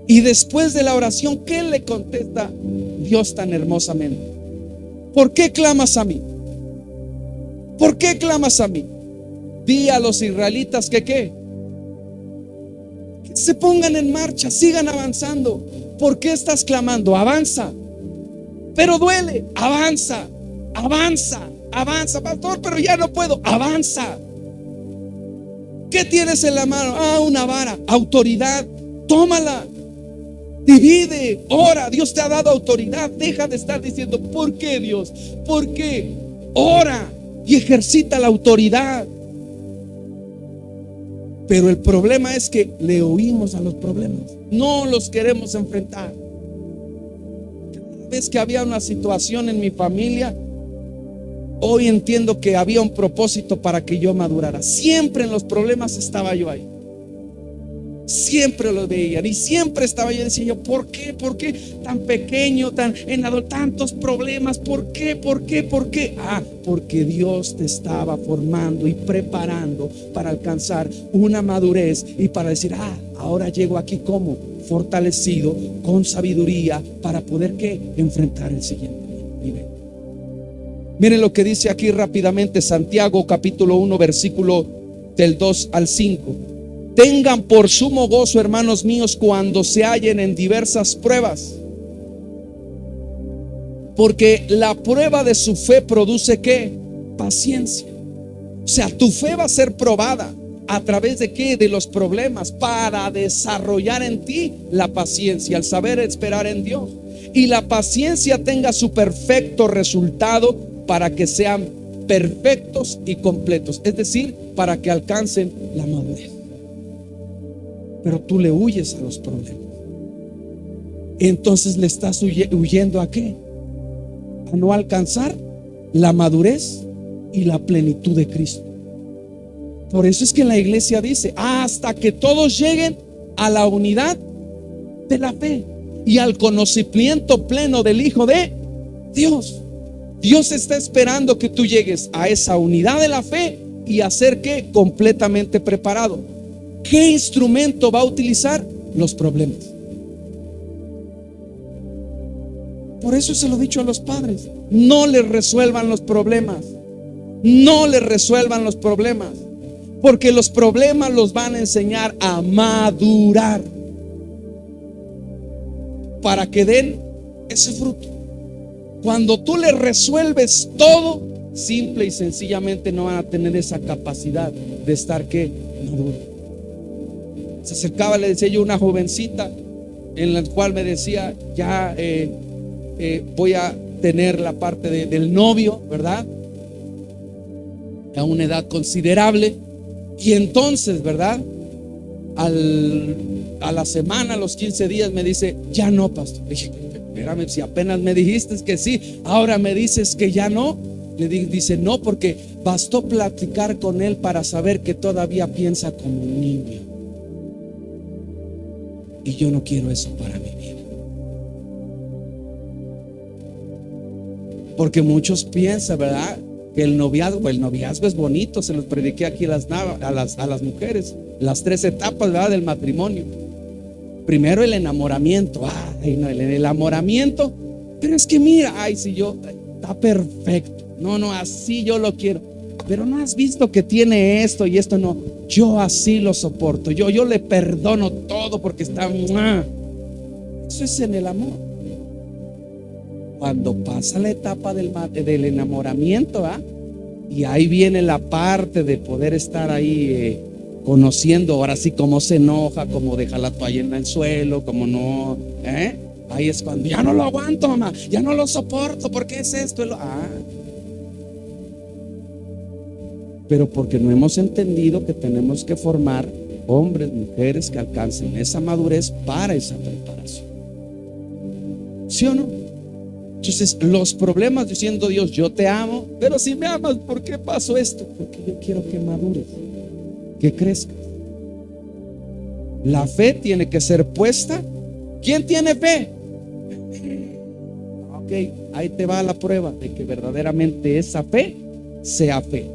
Speaker 1: Y después de la oración, ¿qué le contesta Dios tan hermosamente? ¿Por qué clamas a mí? ¿Por qué clamas a mí? Di a los israelitas que se pongan en marcha, sigan avanzando. ¿Por qué estás clamando? Avanza. Pero duele, avanza, pastor, pero ya no puedo. Avanza. ¿Qué tienes en la mano? Una vara, autoridad. Tómala. Divide, ora. Dios te ha dado autoridad. Deja de estar diciendo: ¿por qué, Dios? ¿Por qué? Ora y ejercita la autoridad. Pero el problema es que le oímos a los problemas, no los queremos enfrentar. Cada vez que había una situación en mi familia, hoy entiendo que había un propósito para que yo madurara. Siempre en los problemas estaba yo ahí. Siempre lo veían y siempre estaba yo diciendo: ¿por qué? ¿Por qué tan pequeño, tantos problemas? ¿Por qué? Porque Dios te estaba formando y preparando para alcanzar una madurez y para decir: ahora llego aquí como fortalecido, con sabiduría, para poder enfrentar el siguiente nivel. Miren lo que dice aquí rápidamente Santiago capítulo 1 versículo del 2 al 5. Tengan por sumo gozo, hermanos míos, cuando se hallen en diversas pruebas, porque la prueba de su fe produce ¿qué? Paciencia. O sea, tu fe va a ser probada. ¿A través de qué? De los problemas, para desarrollar en ti la paciencia, al saber esperar en Dios. Y la paciencia tenga su perfecto resultado, para que sean perfectos y completos, es decir, para que alcancen la madurez. Pero tú le huyes a los problemas. Entonces le estás huyendo ¿a qué? A no alcanzar la madurez y la plenitud de Cristo. Por eso es que la iglesia dice: hasta que todos lleguen a la unidad de la fe y al conocimiento pleno del Hijo de Dios. Dios está esperando que tú llegues a esa unidad de la fe y a ser ¿qué? Completamente preparado. ¿Qué instrumento va a utilizar? Los problemas. Por eso se lo he dicho a los padres: no les resuelvan los problemas, no les resuelvan los problemas, porque los problemas los van a enseñar a madurar para que den ese fruto. Cuando tú les resuelves todo, simple y sencillamente no van a tener esa capacidad de estar maduro. Se acercaba, le decía yo, una jovencita en la cual me decía: ya voy a tener la parte del novio, ¿verdad? A una edad considerable. Y entonces, ¿verdad? A la semana, a los 15 días me dice: ya no, pastor. Le dije: espérame, si apenas me dijiste que sí, ahora me dices que ya no. Dice: no, porque bastó platicar con él para saber que todavía piensa como un niño, y yo no quiero eso para mi vida. Porque muchos piensan, ¿verdad?, que el noviazgo es bonito. Se los prediqué aquí a las mujeres, las 3 etapas, ¿verdad?, del matrimonio. Primero el enamoramiento. Ay, no, el enamoramiento. Pero es que mira, ay, si yo, está perfecto. No, así yo lo quiero. Pero no has visto que tiene esto y esto. No, yo así lo soporto. Yo le perdono todo porque está. Eso es en el amor. Cuando pasa la etapa del enamoramiento, y ahí viene la parte de poder estar ahí conociendo, ahora sí, cómo se enoja, cómo deja la toalla en el suelo, cómo no, ahí es cuando ya no lo aguanto, mamá, ya no lo soporto, porque es esto, pero porque no hemos entendido que tenemos que formar hombres, mujeres que alcancen esa madurez para esa preparación. ¿Sí o no? Entonces, los problemas, diciendo: Dios, yo te amo, pero si me amas, ¿por qué pasó esto? Porque yo quiero que madures, que crezcas. La fe tiene que ser puesta. ¿Quién tiene fe? Ok, ahí te va la prueba de que verdaderamente esa fe sea fe.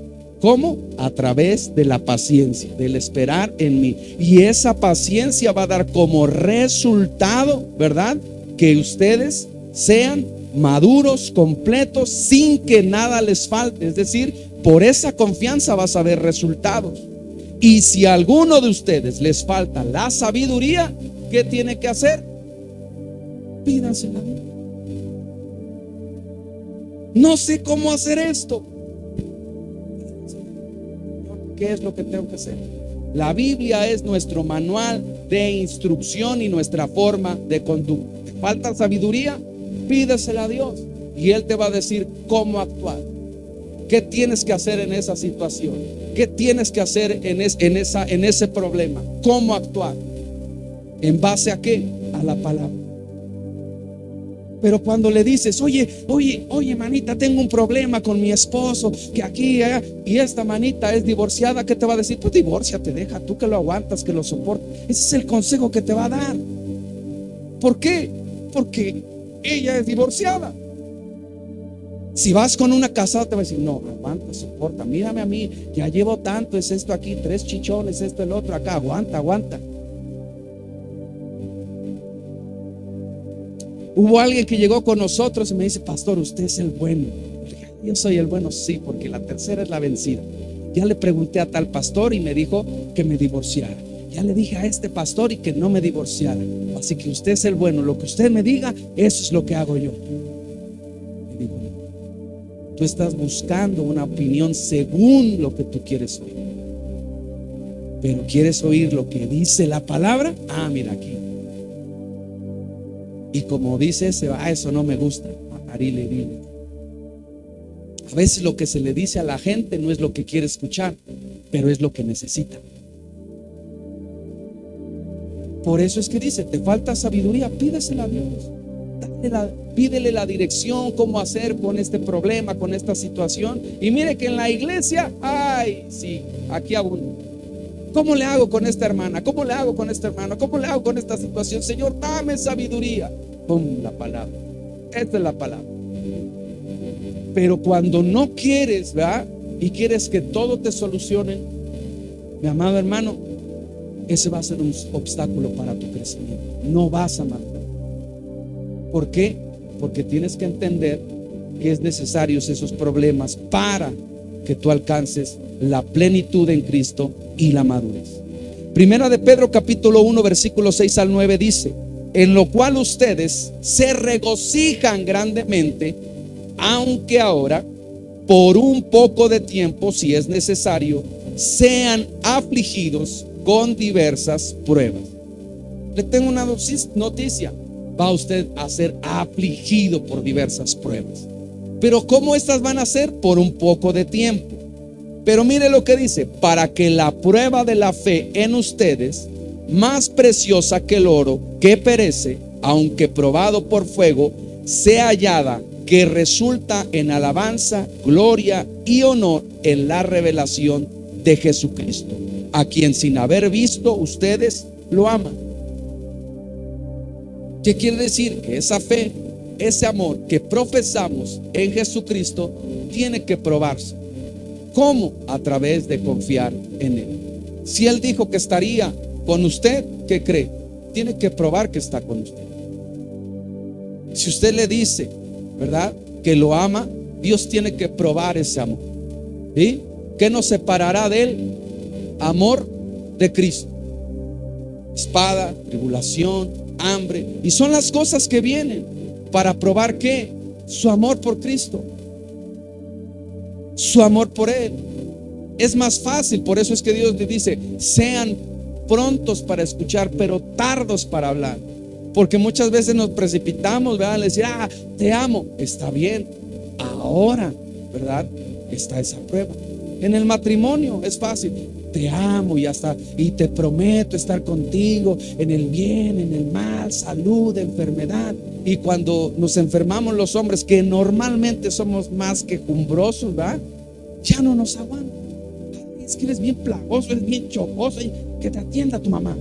Speaker 1: ¿Cómo? A través de la paciencia, del esperar en mí. Y esa paciencia va a dar como resultado, ¿verdad?, que ustedes sean maduros, completos, sin que nada les falte. Es decir, por esa confianza vas a ver resultados. Y si a alguno de ustedes les falta la sabiduría, ¿qué tiene que hacer? Pídansela. No sé cómo hacer esto. ¿Qué es lo que tengo que hacer? La Biblia es nuestro manual de instrucción y nuestra forma de conducta. ¿Te falta sabiduría? Pídesela a Dios y Él te va a decir cómo actuar. ¿Qué tienes que hacer en esa situación? ¿Qué tienes que hacer en ese problema? ¿Cómo actuar? ¿En base a qué? A la palabra. Pero cuando le dices: oye, manita, tengo un problema con mi esposo, que aquí, allá, y esta manita es divorciada, ¿qué te va a decir? Pues divórciate, deja tú que lo aguantas, que lo soportes. Ese es el consejo que te va a dar. ¿Por qué? Porque ella es divorciada. Si vas con una casada, te va a decir: no, aguanta, soporta, mírame a mí, ya llevo tanto, es esto aquí, 3 chichones, esto, el otro acá, aguanta. Hubo alguien que llegó con nosotros y me dice: pastor, usted es el bueno. Yo soy el bueno, sí, porque la tercera es la vencida. Ya le pregunté a tal pastor y me dijo que me divorciara. Ya le dije a este pastor y que no me divorciara. Así que usted es el bueno, lo que usted me diga, eso es lo que hago yo. Le digo: tú estás buscando una opinión según lo que tú quieres oír, pero ¿quieres oír lo que dice la palabra? Mira aquí. Y como dice ese: eso no me gusta. Dile. A veces lo que se le dice a la gente no es lo que quiere escuchar, pero es lo que necesita. Por eso es que dice: te falta sabiduría, pídesela a Dios. Pídele la dirección, cómo hacer con este problema, con esta situación. Y mire que en la iglesia, sí, aquí abundo. ¿Cómo le hago con esta hermana? ¿Cómo le hago con este hermano? ¿Cómo le hago con esta situación? Señor, dame sabiduría. ¡Pum! La palabra. Esta es la palabra. Pero cuando no quieres, ¿verdad?, y quieres que todo te solucione, mi amado hermano, ese va a ser un obstáculo para tu crecimiento. No vas a madurar. ¿Por qué? Porque tienes que entender que es necesarios esos problemas para que tú alcances la plenitud en Cristo y la madurez. Primera de Pedro capítulo 1 versículos 6 al 9 dice: en lo cual ustedes se regocijan grandemente, aunque ahora por un poco de tiempo, si es necesario, sean afligidos con diversas pruebas. Le tengo una noticia: va usted a ser afligido por diversas pruebas. Pero ¿cómo estas van a ser? Por un poco de tiempo. Pero mire lo que dice: para que la prueba de la fe en ustedes, más preciosa que el oro que perece, aunque probado por fuego, sea hallada, que resulta en alabanza, gloria y honor en la revelación de Jesucristo, a quien sin haber visto ustedes lo aman. ¿Qué quiere decir? Que esa fe, ese amor que profesamos en Jesucristo tiene que probarse. ¿Cómo? A través de confiar en Él. Si Él dijo que estaría con usted, ¿qué cree? Tiene que probar que está con usted. Si usted le dice, ¿verdad?, que lo ama, Dios tiene que probar ese amor. ¿Sí? ¿Qué nos separará de Él? Amor de Cristo. Espada, tribulación, hambre. Y son las cosas que vienen para probar ¿qué? Su amor por Cristo, su amor por Él. Es más fácil. Por eso es que Dios le dice: sean prontos para escuchar, pero tardos para hablar. Porque muchas veces nos precipitamos, ¿verdad? Le decir: te amo. Está bien, ahora, ¿verdad?, está esa prueba. En el matrimonio es fácil: te amo y hasta, y te prometo estar contigo en el bien, en el mal, salud, enfermedad. Y cuando nos enfermamos los hombres, que normalmente somos más quejumbrosos, ¿verdad?, ya no nos aguantan. Es que eres bien plagoso, eres bien chocoso, que te atienda tu mamá.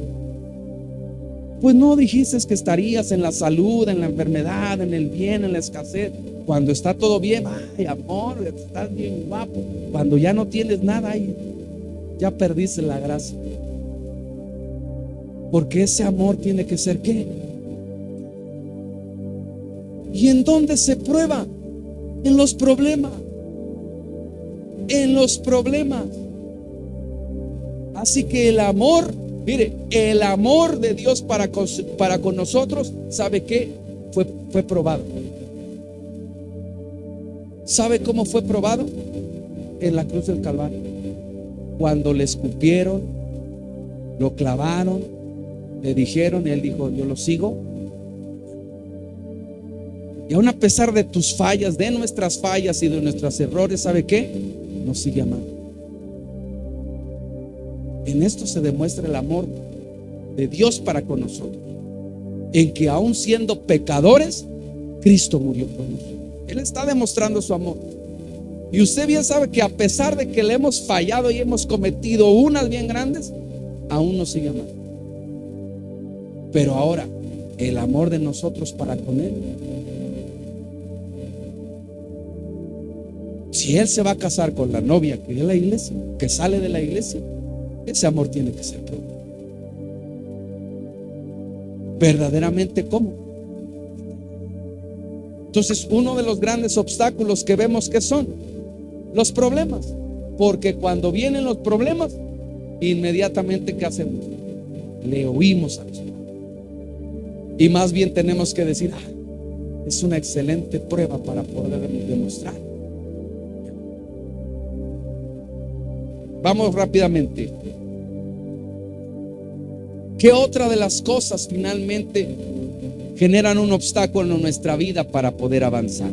Speaker 1: Pues no dijiste que estarías en la salud, en la enfermedad, en el bien, en la escasez. Cuando está todo bien, ay amor, estás bien guapo. Cuando ya no tienes nada ahí, ya perdiste la gracia. Porque ese amor tiene que ser ¿qué? ¿Y en dónde se prueba? En los problemas. En los problemas. Así que el amor, mire, el amor de Dios para con nosotros, ¿sabe qué? Fue probado. ¿Sabe cómo fue probado? En la cruz del Calvario. Cuando le escupieron, lo clavaron, le dijeron, él dijo: yo lo sigo. Y aún a pesar de tus fallas, de nuestras fallas y de nuestros errores, ¿sabe qué? Nos sigue amando. En esto se demuestra el amor de Dios para con nosotros, en que aún siendo pecadores, Cristo murió por nosotros. Él está demostrando su amor. Y usted bien sabe que a pesar de que le hemos fallado y hemos cometido unas bien grandes, aún nos sigue amando. Pero ahora, el amor de nosotros para con Él. Si Él se va a casar con la novia que es la iglesia, que sale de la iglesia, ese amor tiene que ser probado. Verdaderamente, ¿cómo? Entonces, uno de los grandes obstáculos que vemos que son los problemas. Porque cuando vienen los problemas, inmediatamente ¿qué hacemos? Le oímos a los problemas. Y más bien tenemos que decir: es una excelente prueba para poder demostrar. Vamos rápidamente. ¿Qué otra de las cosas finalmente generan un obstáculo en nuestra vida para poder avanzar?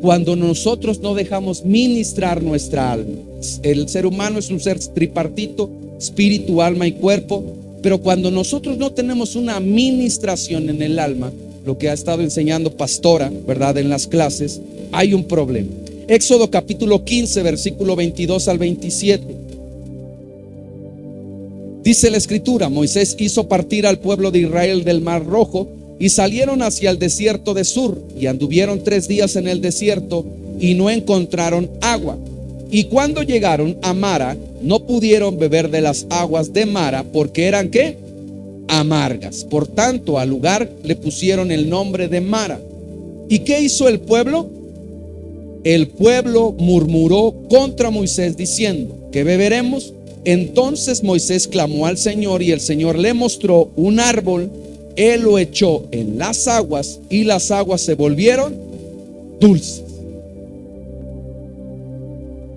Speaker 1: Cuando nosotros no dejamos ministrar nuestra alma. El ser humano es un ser tripartito: espíritu, alma y cuerpo. Pero cuando nosotros no tenemos una ministración en el alma, lo que ha estado enseñando Pastora, ¿verdad?, en las clases, hay un problema. Éxodo capítulo 15, versículo 22 al 27. Dice la escritura: Moisés hizo partir al pueblo de Israel del Mar Rojo y salieron hacia el desierto de Sur, y anduvieron 3 días en el desierto y no encontraron agua. Y cuando llegaron a Mara, no pudieron beber de las aguas de Mara, porque eran ¿qué? Amargas. Por tanto, al lugar le pusieron el nombre de Mara. ¿Y qué hizo el pueblo? El pueblo murmuró contra Moisés diciendo: ¿qué beberemos? Entonces Moisés clamó al Señor y el Señor le mostró un árbol. Él lo echó en las aguas y las aguas se volvieron dulces.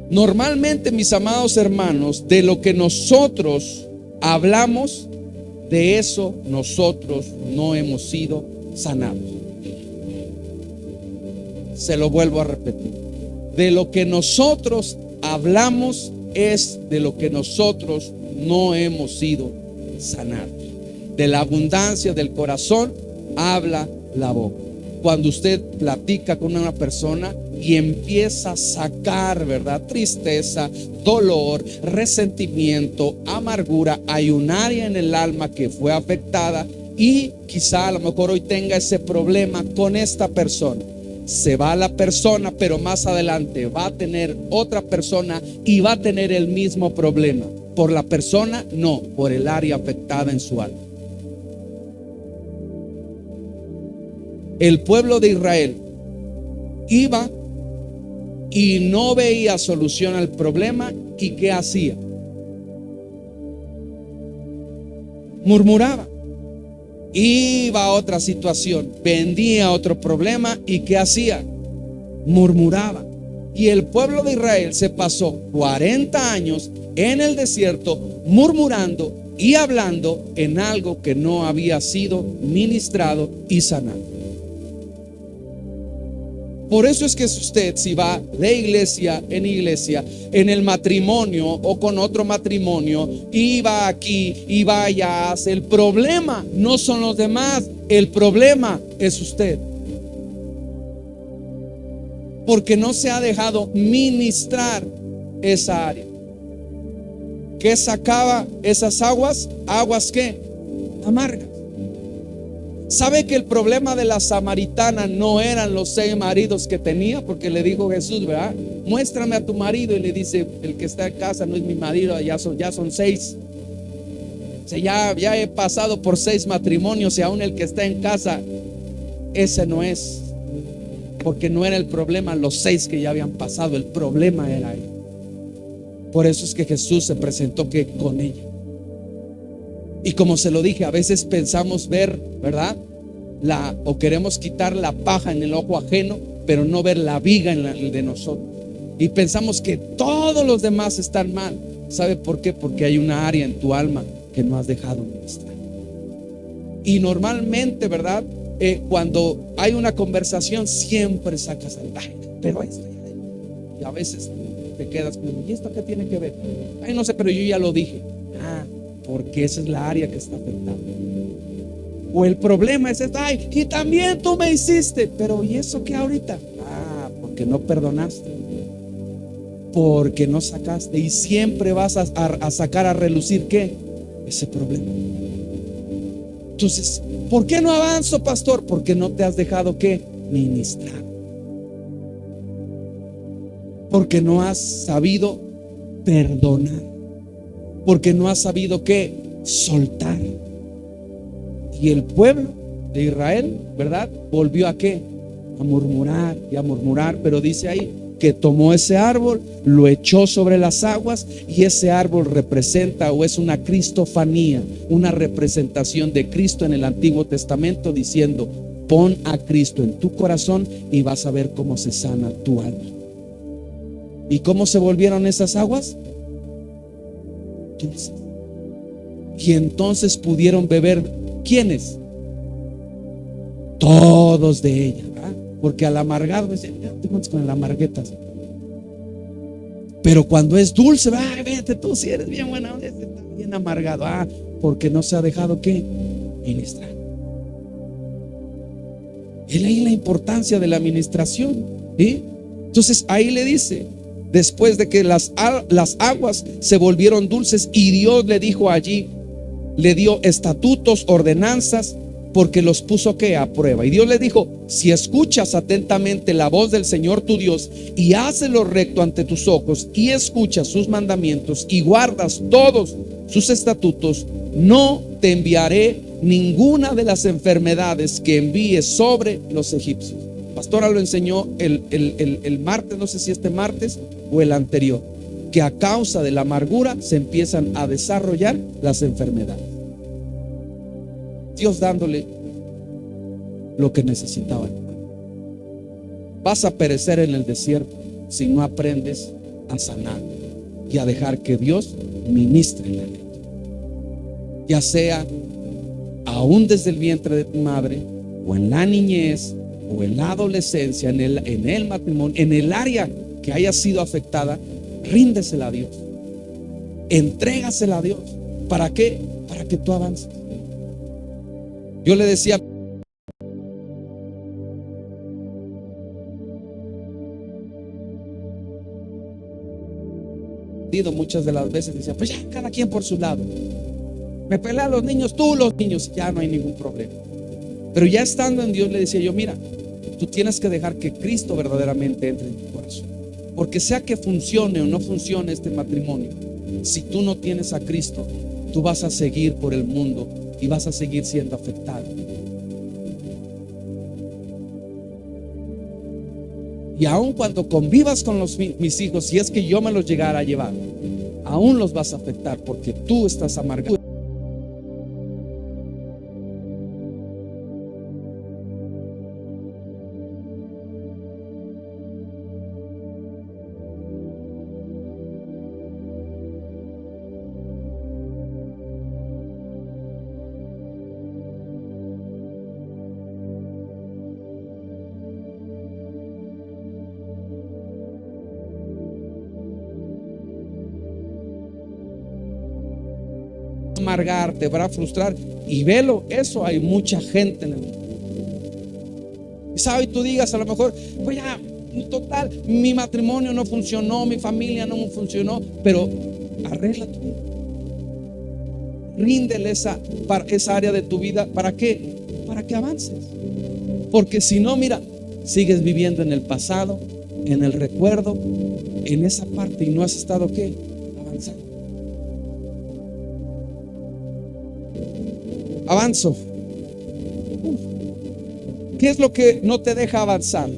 Speaker 1: Normalmente, mis amados hermanos, de lo que nosotros hablamos, de eso nosotros no hemos sido sanados. Se lo vuelvo a repetir. De lo que nosotros hablamos es de lo que nosotros no hemos sido sanados. De la abundancia del corazón habla la boca. Cuando usted platica con una persona y empieza a sacar, ¿verdad?, tristeza, dolor, resentimiento, amargura, hay un área en el alma que fue afectada y quizá a lo mejor hoy tenga ese problema con esta persona. Se va la persona, pero más adelante va a tener otra persona y va a tener el mismo problema. Por la persona, no, por el área afectada en su alma. El pueblo de Israel iba y no veía solución al problema. ¿Y qué hacía? Murmuraba. Iba a otra situación, vendía otro problema. ¿Y qué hacía? Murmuraba. Y el pueblo de Israel se pasó 40 años en el desierto murmurando y hablando en algo que no había sido ministrado y sanado. Por eso es que usted, si va de iglesia, en el matrimonio o con otro matrimonio, y va aquí y va allá, el problema no son los demás, el problema es usted. Porque no se ha dejado ministrar esa área. ¿Qué sacaba esas aguas? ¿Aguas qué? Amargas. ¿Sabe que el problema de la samaritana no eran los 6 maridos que tenía? Porque le dijo Jesús, ¿verdad? Muéstrame a tu marido. Y le dice: el que está en casa no es mi marido, ya son 6. O sea, ya he pasado por 6 matrimonios y aún el que está en casa, ese no es. Porque no era el problema los 6 que ya habían pasado, el problema era él. Por eso es que Jesús se presentó con ella. Y como se lo dije, a veces pensamos ver, ¿verdad?, o queremos quitar la paja en el ojo ajeno, pero no ver la viga en el de nosotros. Y pensamos que todos los demás están mal. ¿Sabe por qué? Porque hay una área en tu alma que no has dejado ministrar. Y normalmente, ¿verdad?, cuando hay una conversación siempre sacas al ay, pero esto ya. Y a veces te quedas con: ¿y esto qué tiene que ver? Ay, no sé, pero yo ya lo dije. Porque esa es la área que está afectada. O el problema es: ay, y también tú me hiciste. Pero ¿y eso qué ahorita? Porque no perdonaste, porque no sacaste. Y siempre vas a sacar a relucir ¿qué? Ese problema. Entonces, ¿por qué no avanzo, pastor? Porque no te has dejado ¿qué? Ministrar. Porque no has sabido perdonar. Porque no has sabido qué, soltar. Y el pueblo de Israel, ¿verdad?, volvió a qué, a murmurar y a murmurar. Pero dice ahí que tomó ese árbol, lo echó sobre las aguas, y ese árbol representa o es una cristofanía, una representación de Cristo en el Antiguo Testamento, diciendo: pon a Cristo en tu corazón y vas a ver cómo se sana tu alma. ¿Y cómo se volvieron esas aguas? Dulces. Y entonces pudieron beber, ¿quiénes? Todos de ella, ¿verdad? Porque al amargado decían: te cuentas con el amarguetas. Pero cuando es dulce, vete tú, si eres bien buena, está bien amargado. Porque no se ha dejado ¿qué? Ministrar. Es ahí la importancia de la administración, ¿sí? Entonces ahí le dice: después de que las aguas se volvieron dulces, y Dios le dijo allí, le dio estatutos, ordenanzas, porque los puso ¿qué? A prueba. Y Dios le dijo: si escuchas atentamente la voz del Señor tu Dios y haces lo recto ante tus ojos y escuchas sus mandamientos y guardas todos sus estatutos, no te enviaré ninguna de las enfermedades que envíe sobre los egipcios. Pastora lo enseñó el martes, no sé si este martes o el anterior, que a causa de la amargura se empiezan a desarrollar las enfermedades. Dios dándole lo que necesitaba. Vas a perecer en el desierto si no aprendes a sanar y a dejar que Dios ministre en la ley, ya sea aún desde el vientre de tu madre, o en la niñez, o en la adolescencia, en el matrimonio, en el área que haya sido afectada. Ríndesela a Dios, entrégasela a Dios. ¿Para qué? Para que tú avances. Yo le decía, muchas de las veces decía, pues ya, cada quien por su lado. Me pelean los niños, tú los niños, ya no hay ningún problema. Pero ya estando en Dios le decía yo, mira, tú tienes que dejar que Cristo verdaderamente entre en tu corazón, porque sea que funcione o no funcione este matrimonio, si tú no tienes a Cristo, tú vas a seguir por el mundo y vas a seguir siendo afectado. Y aun cuando convivas con mis hijos, si es que yo me los llegara a llevar, aún los vas a afectar porque tú estás amargado. Amargar, te va a frustrar. Y velo, eso hay mucha gente en el mundo. Y sabe, tú digas a lo mejor, pues ya, total, mi matrimonio no funcionó, mi familia no funcionó, pero arregla tu vida. Ríndele esa área de tu vida. ¿Para qué? Para que avances. Porque si no, mira, sigues viviendo en el pasado, en el recuerdo, en esa parte, y no has estado ¿qué? Avanzando. Avanzo. ¿Qué es lo que no te deja avanzar?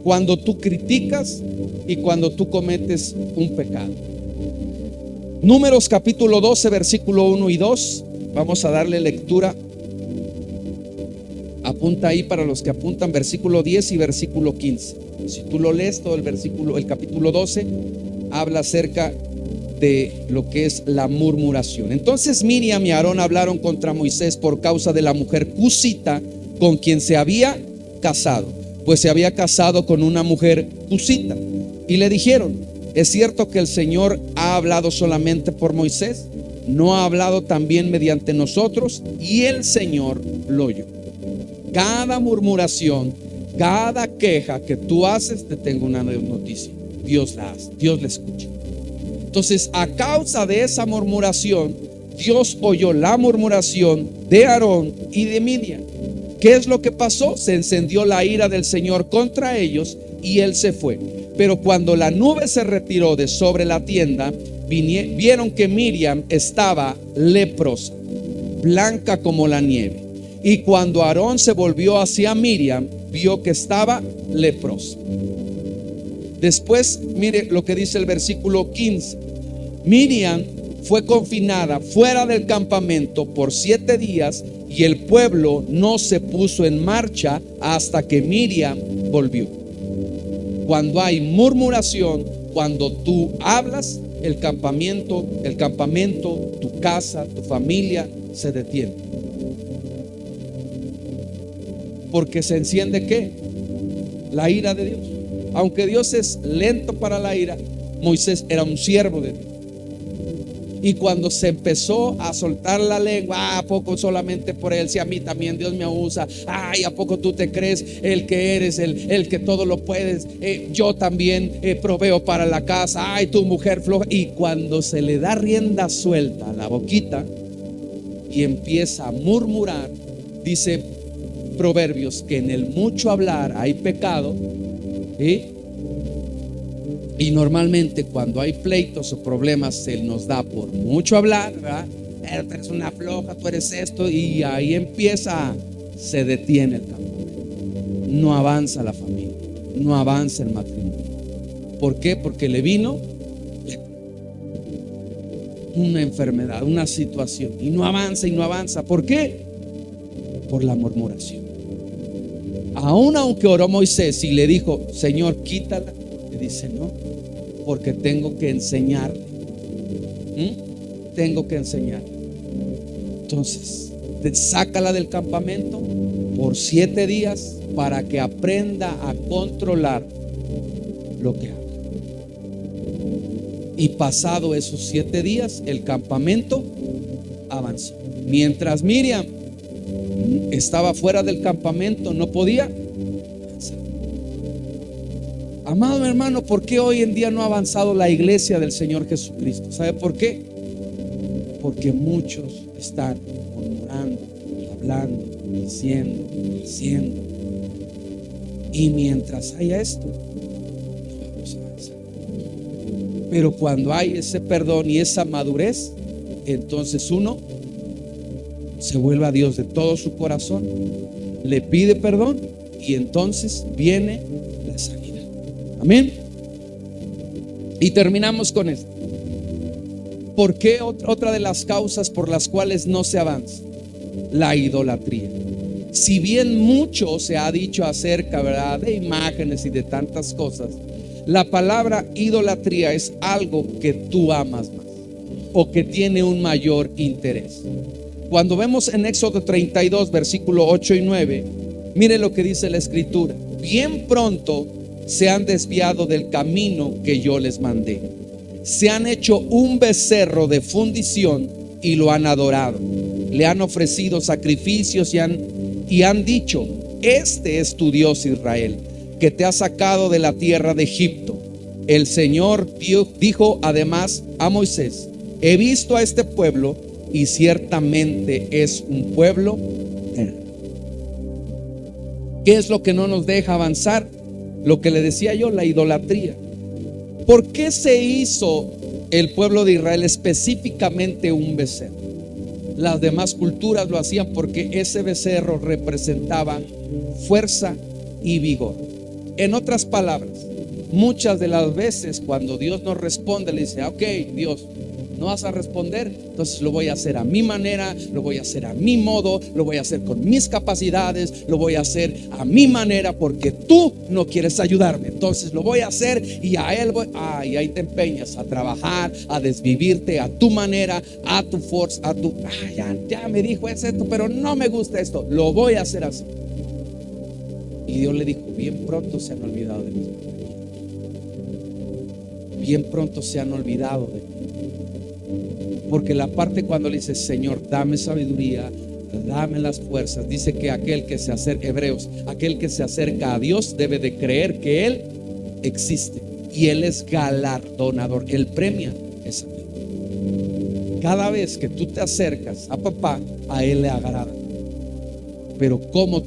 Speaker 1: Cuando tú criticas y cuando tú cometes un pecado. Números capítulo 12, versículo 1 y 2. Vamos a darle lectura. Apunta ahí para los que apuntan, versículo 10 y versículo 15. Si tú lo lees todo el capítulo 12 habla acerca de lo que es la murmuración. Entonces Miriam y Aarón hablaron contra Moisés por causa de la mujer cusita con quien se había casado, pues se había casado con una mujer cusita, y le dijeron: ¿es cierto que el Señor ha hablado solamente por Moisés? ¿No ha hablado también mediante nosotros? Y el Señor lo oyó. Cada murmuración, cada queja que tú haces, te tengo una noticia: Dios la hace, Dios la escucha. Entonces, a causa de esa murmuración, Dios oyó la murmuración de Aarón y de Miriam. ¿Qué es lo que pasó? Se encendió la ira del Señor contra ellos y él se fue. Pero cuando la nube se retiró de sobre la tienda, vieron que Miriam estaba leprosa, blanca como la nieve. Y cuando Aarón se volvió hacia Miriam, vio que estaba leprosa. Después, mire lo que dice el versículo 15. Miriam fue confinada fuera del campamento por 7 días y el pueblo no se puso en marcha hasta que Miriam volvió. Cuando hay murmuración, cuando tú hablas, el campamento, tu casa, tu familia se detiene. Porque se enciende ¿qué? La ira de Dios. Aunque Dios es lento para la ira, Moisés era un siervo de Dios. Y cuando se empezó a soltar la lengua, ¿a poco solamente por él? Si a mí también Dios me usa. Ay, ¿a poco tú te crees el que eres, el que todo lo puedes? Yo también proveo para la casa. Ay, tu mujer floja. Y cuando se le da rienda suelta a la boquita y empieza a murmurar, dice Proverbios que en el mucho hablar hay pecado. ¿Sí? Y normalmente cuando hay pleitos o problemas se nos da por mucho hablar, ¿verdad? Tú eres una floja, tú eres esto, y ahí se detiene el campo. no avanza la familia, no avanza el matrimonio. ¿Por qué? Porque le vino una enfermedad, una situación, y no avanza y no avanza. ¿Por qué? Por la murmuración. Aún aunque oró Moisés y le dijo: Señor, quítala, le dice: no, porque tengo que enseñarle. Tengo que enseñarle. Entonces, sácala del campamento por 7 días para que aprenda a controlar lo que haga. Y pasado esos 7 días, el campamento avanzó. Mientras Miriam estaba fuera del campamento, no podía avanzar. Amado hermano, ¿por qué hoy en día no ha avanzado la iglesia del Señor Jesucristo? ¿Sabe por qué? Porque muchos están murmurando, hablando, diciendo, haciendo. Y mientras haya esto, no vamos a avanzar. Pero cuando hay ese perdón y esa madurez, entonces uno se vuelve a Dios de todo su corazón, le pide perdón y entonces viene la sanidad. Amén. Y terminamos con esto. ¿Por qué otra de las causas por las cuales no se avanza? La idolatría. Si bien mucho se ha dicho acerca, ¿verdad?, de imágenes y de tantas cosas, la palabra idolatría es algo que tú amas más o que tiene un mayor interés. Cuando vemos en Éxodo 32, versículo 8 y 9, mire lo que dice la escritura: bien pronto se han desviado del camino que yo les mandé. Se han hecho un becerro de fundición y lo han adorado. Le han ofrecido sacrificios y han dicho: este es tu Dios Israel, que te ha sacado de la tierra de Egipto. El Señor dijo además a Moisés: he visto a este pueblo y ciertamente es un pueblo eterno. ¿Qué es lo que no nos deja avanzar? Lo que le decía yo, la idolatría. ¿Por qué se hizo el pueblo de Israel específicamente un becerro? Las demás culturas lo hacían porque ese becerro representaba fuerza y vigor. En otras palabras, muchas de las veces cuando Dios nos responde, le dice: ok, Dios, no vas a responder, entonces lo voy a hacer a mi manera, lo voy a hacer a mi modo, lo voy a hacer con mis capacidades, lo voy a hacer a mi manera porque tú no quieres ayudarme. Entonces lo voy a hacer y a él voy, y ahí te empeñas a trabajar, a desvivirte a tu manera, a tu fuerza, a tu, ya me dijo es esto, pero no me gusta esto, lo voy a hacer así. Y Dios le dijo: bien pronto se han olvidado de mis mandamientos. Bien pronto se han olvidado de mí. Porque la parte cuando le dice: Señor, dame sabiduría, dame las fuerzas, dice que aquel que se acerca, Hebreos, aquel que se acerca a Dios debe de creer que Él existe y Él es galardonador. Él premia esa vida. Cada vez que tú te acercas a papá, a Él le agrada. Pero ¿cómo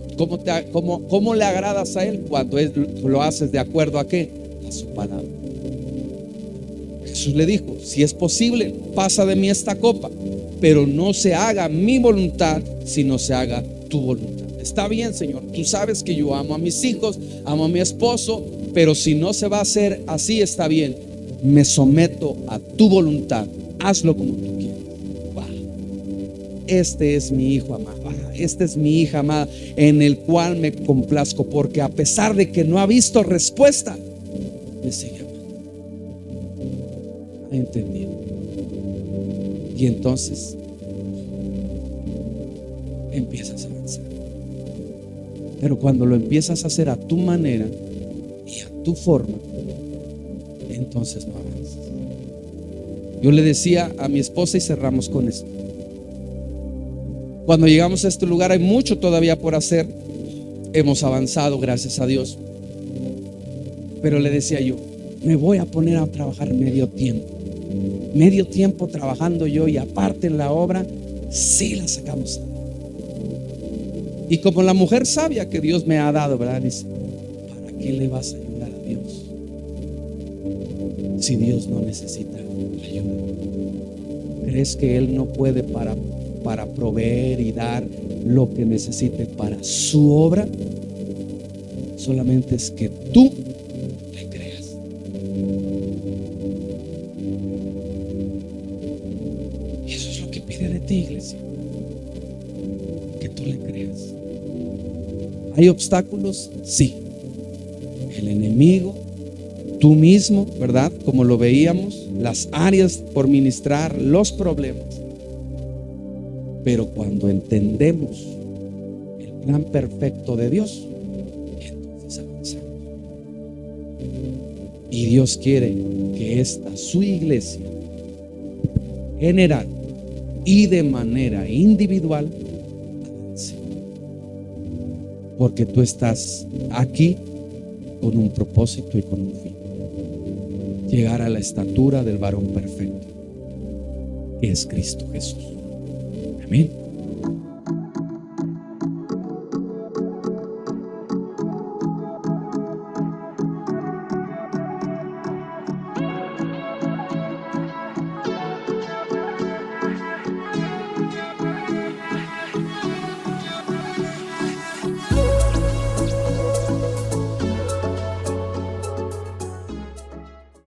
Speaker 1: le agradas a Él? Cuando lo haces de acuerdo a ¿qué? A su palabra. Jesús le dijo: si es posible, pasa de mí esta copa, pero no se haga mi voluntad, sino se haga tu voluntad. Está bien, Señor, tú sabes que yo amo a mis hijos, amo a mi esposo, pero si no se va a hacer así, está bien, me someto a tu voluntad, hazlo como tú quieras. Este es mi hijo amado, esta es mi hija amada, en el cual me complazco, porque a pesar de que no ha visto respuesta, me sigue amando. ¿Ha entendido? Y entonces empiezas a avanzar. Pero cuando lo empiezas a hacer a tu manera y a tu forma, entonces no avanzas. Yo le decía a mi esposa, y cerramos con esto: cuando llegamos a este lugar hay mucho todavía por hacer. Hemos avanzado, gracias a Dios. Pero le decía yo: me voy a poner a trabajar medio tiempo trabajando yo, y aparte en la obra sí la sacamos. Y como la mujer sabia que Dios me ha dado, ¿verdad? Dice: ¿para qué le vas a ayudar a Dios si Dios no necesita ayuda? ¿Crees que Él no puede para proveer y dar lo que necesite para su obra? Solamente es que tú le creas. Y eso es lo que pide de ti, iglesia. Que tú le creas. ¿Hay obstáculos? Sí. El enemigo, tú mismo, ¿verdad? Como lo veíamos, las áreas por ministrar, los problemas. Pero cuando entendemos el plan perfecto de Dios, entonces avanzamos. Y Dios quiere que esta, su iglesia, general y de manera individual, avance. Porque tú estás aquí con un propósito y con un fin: llegar a la estatura del varón perfecto, que es Cristo Jesús. Amén.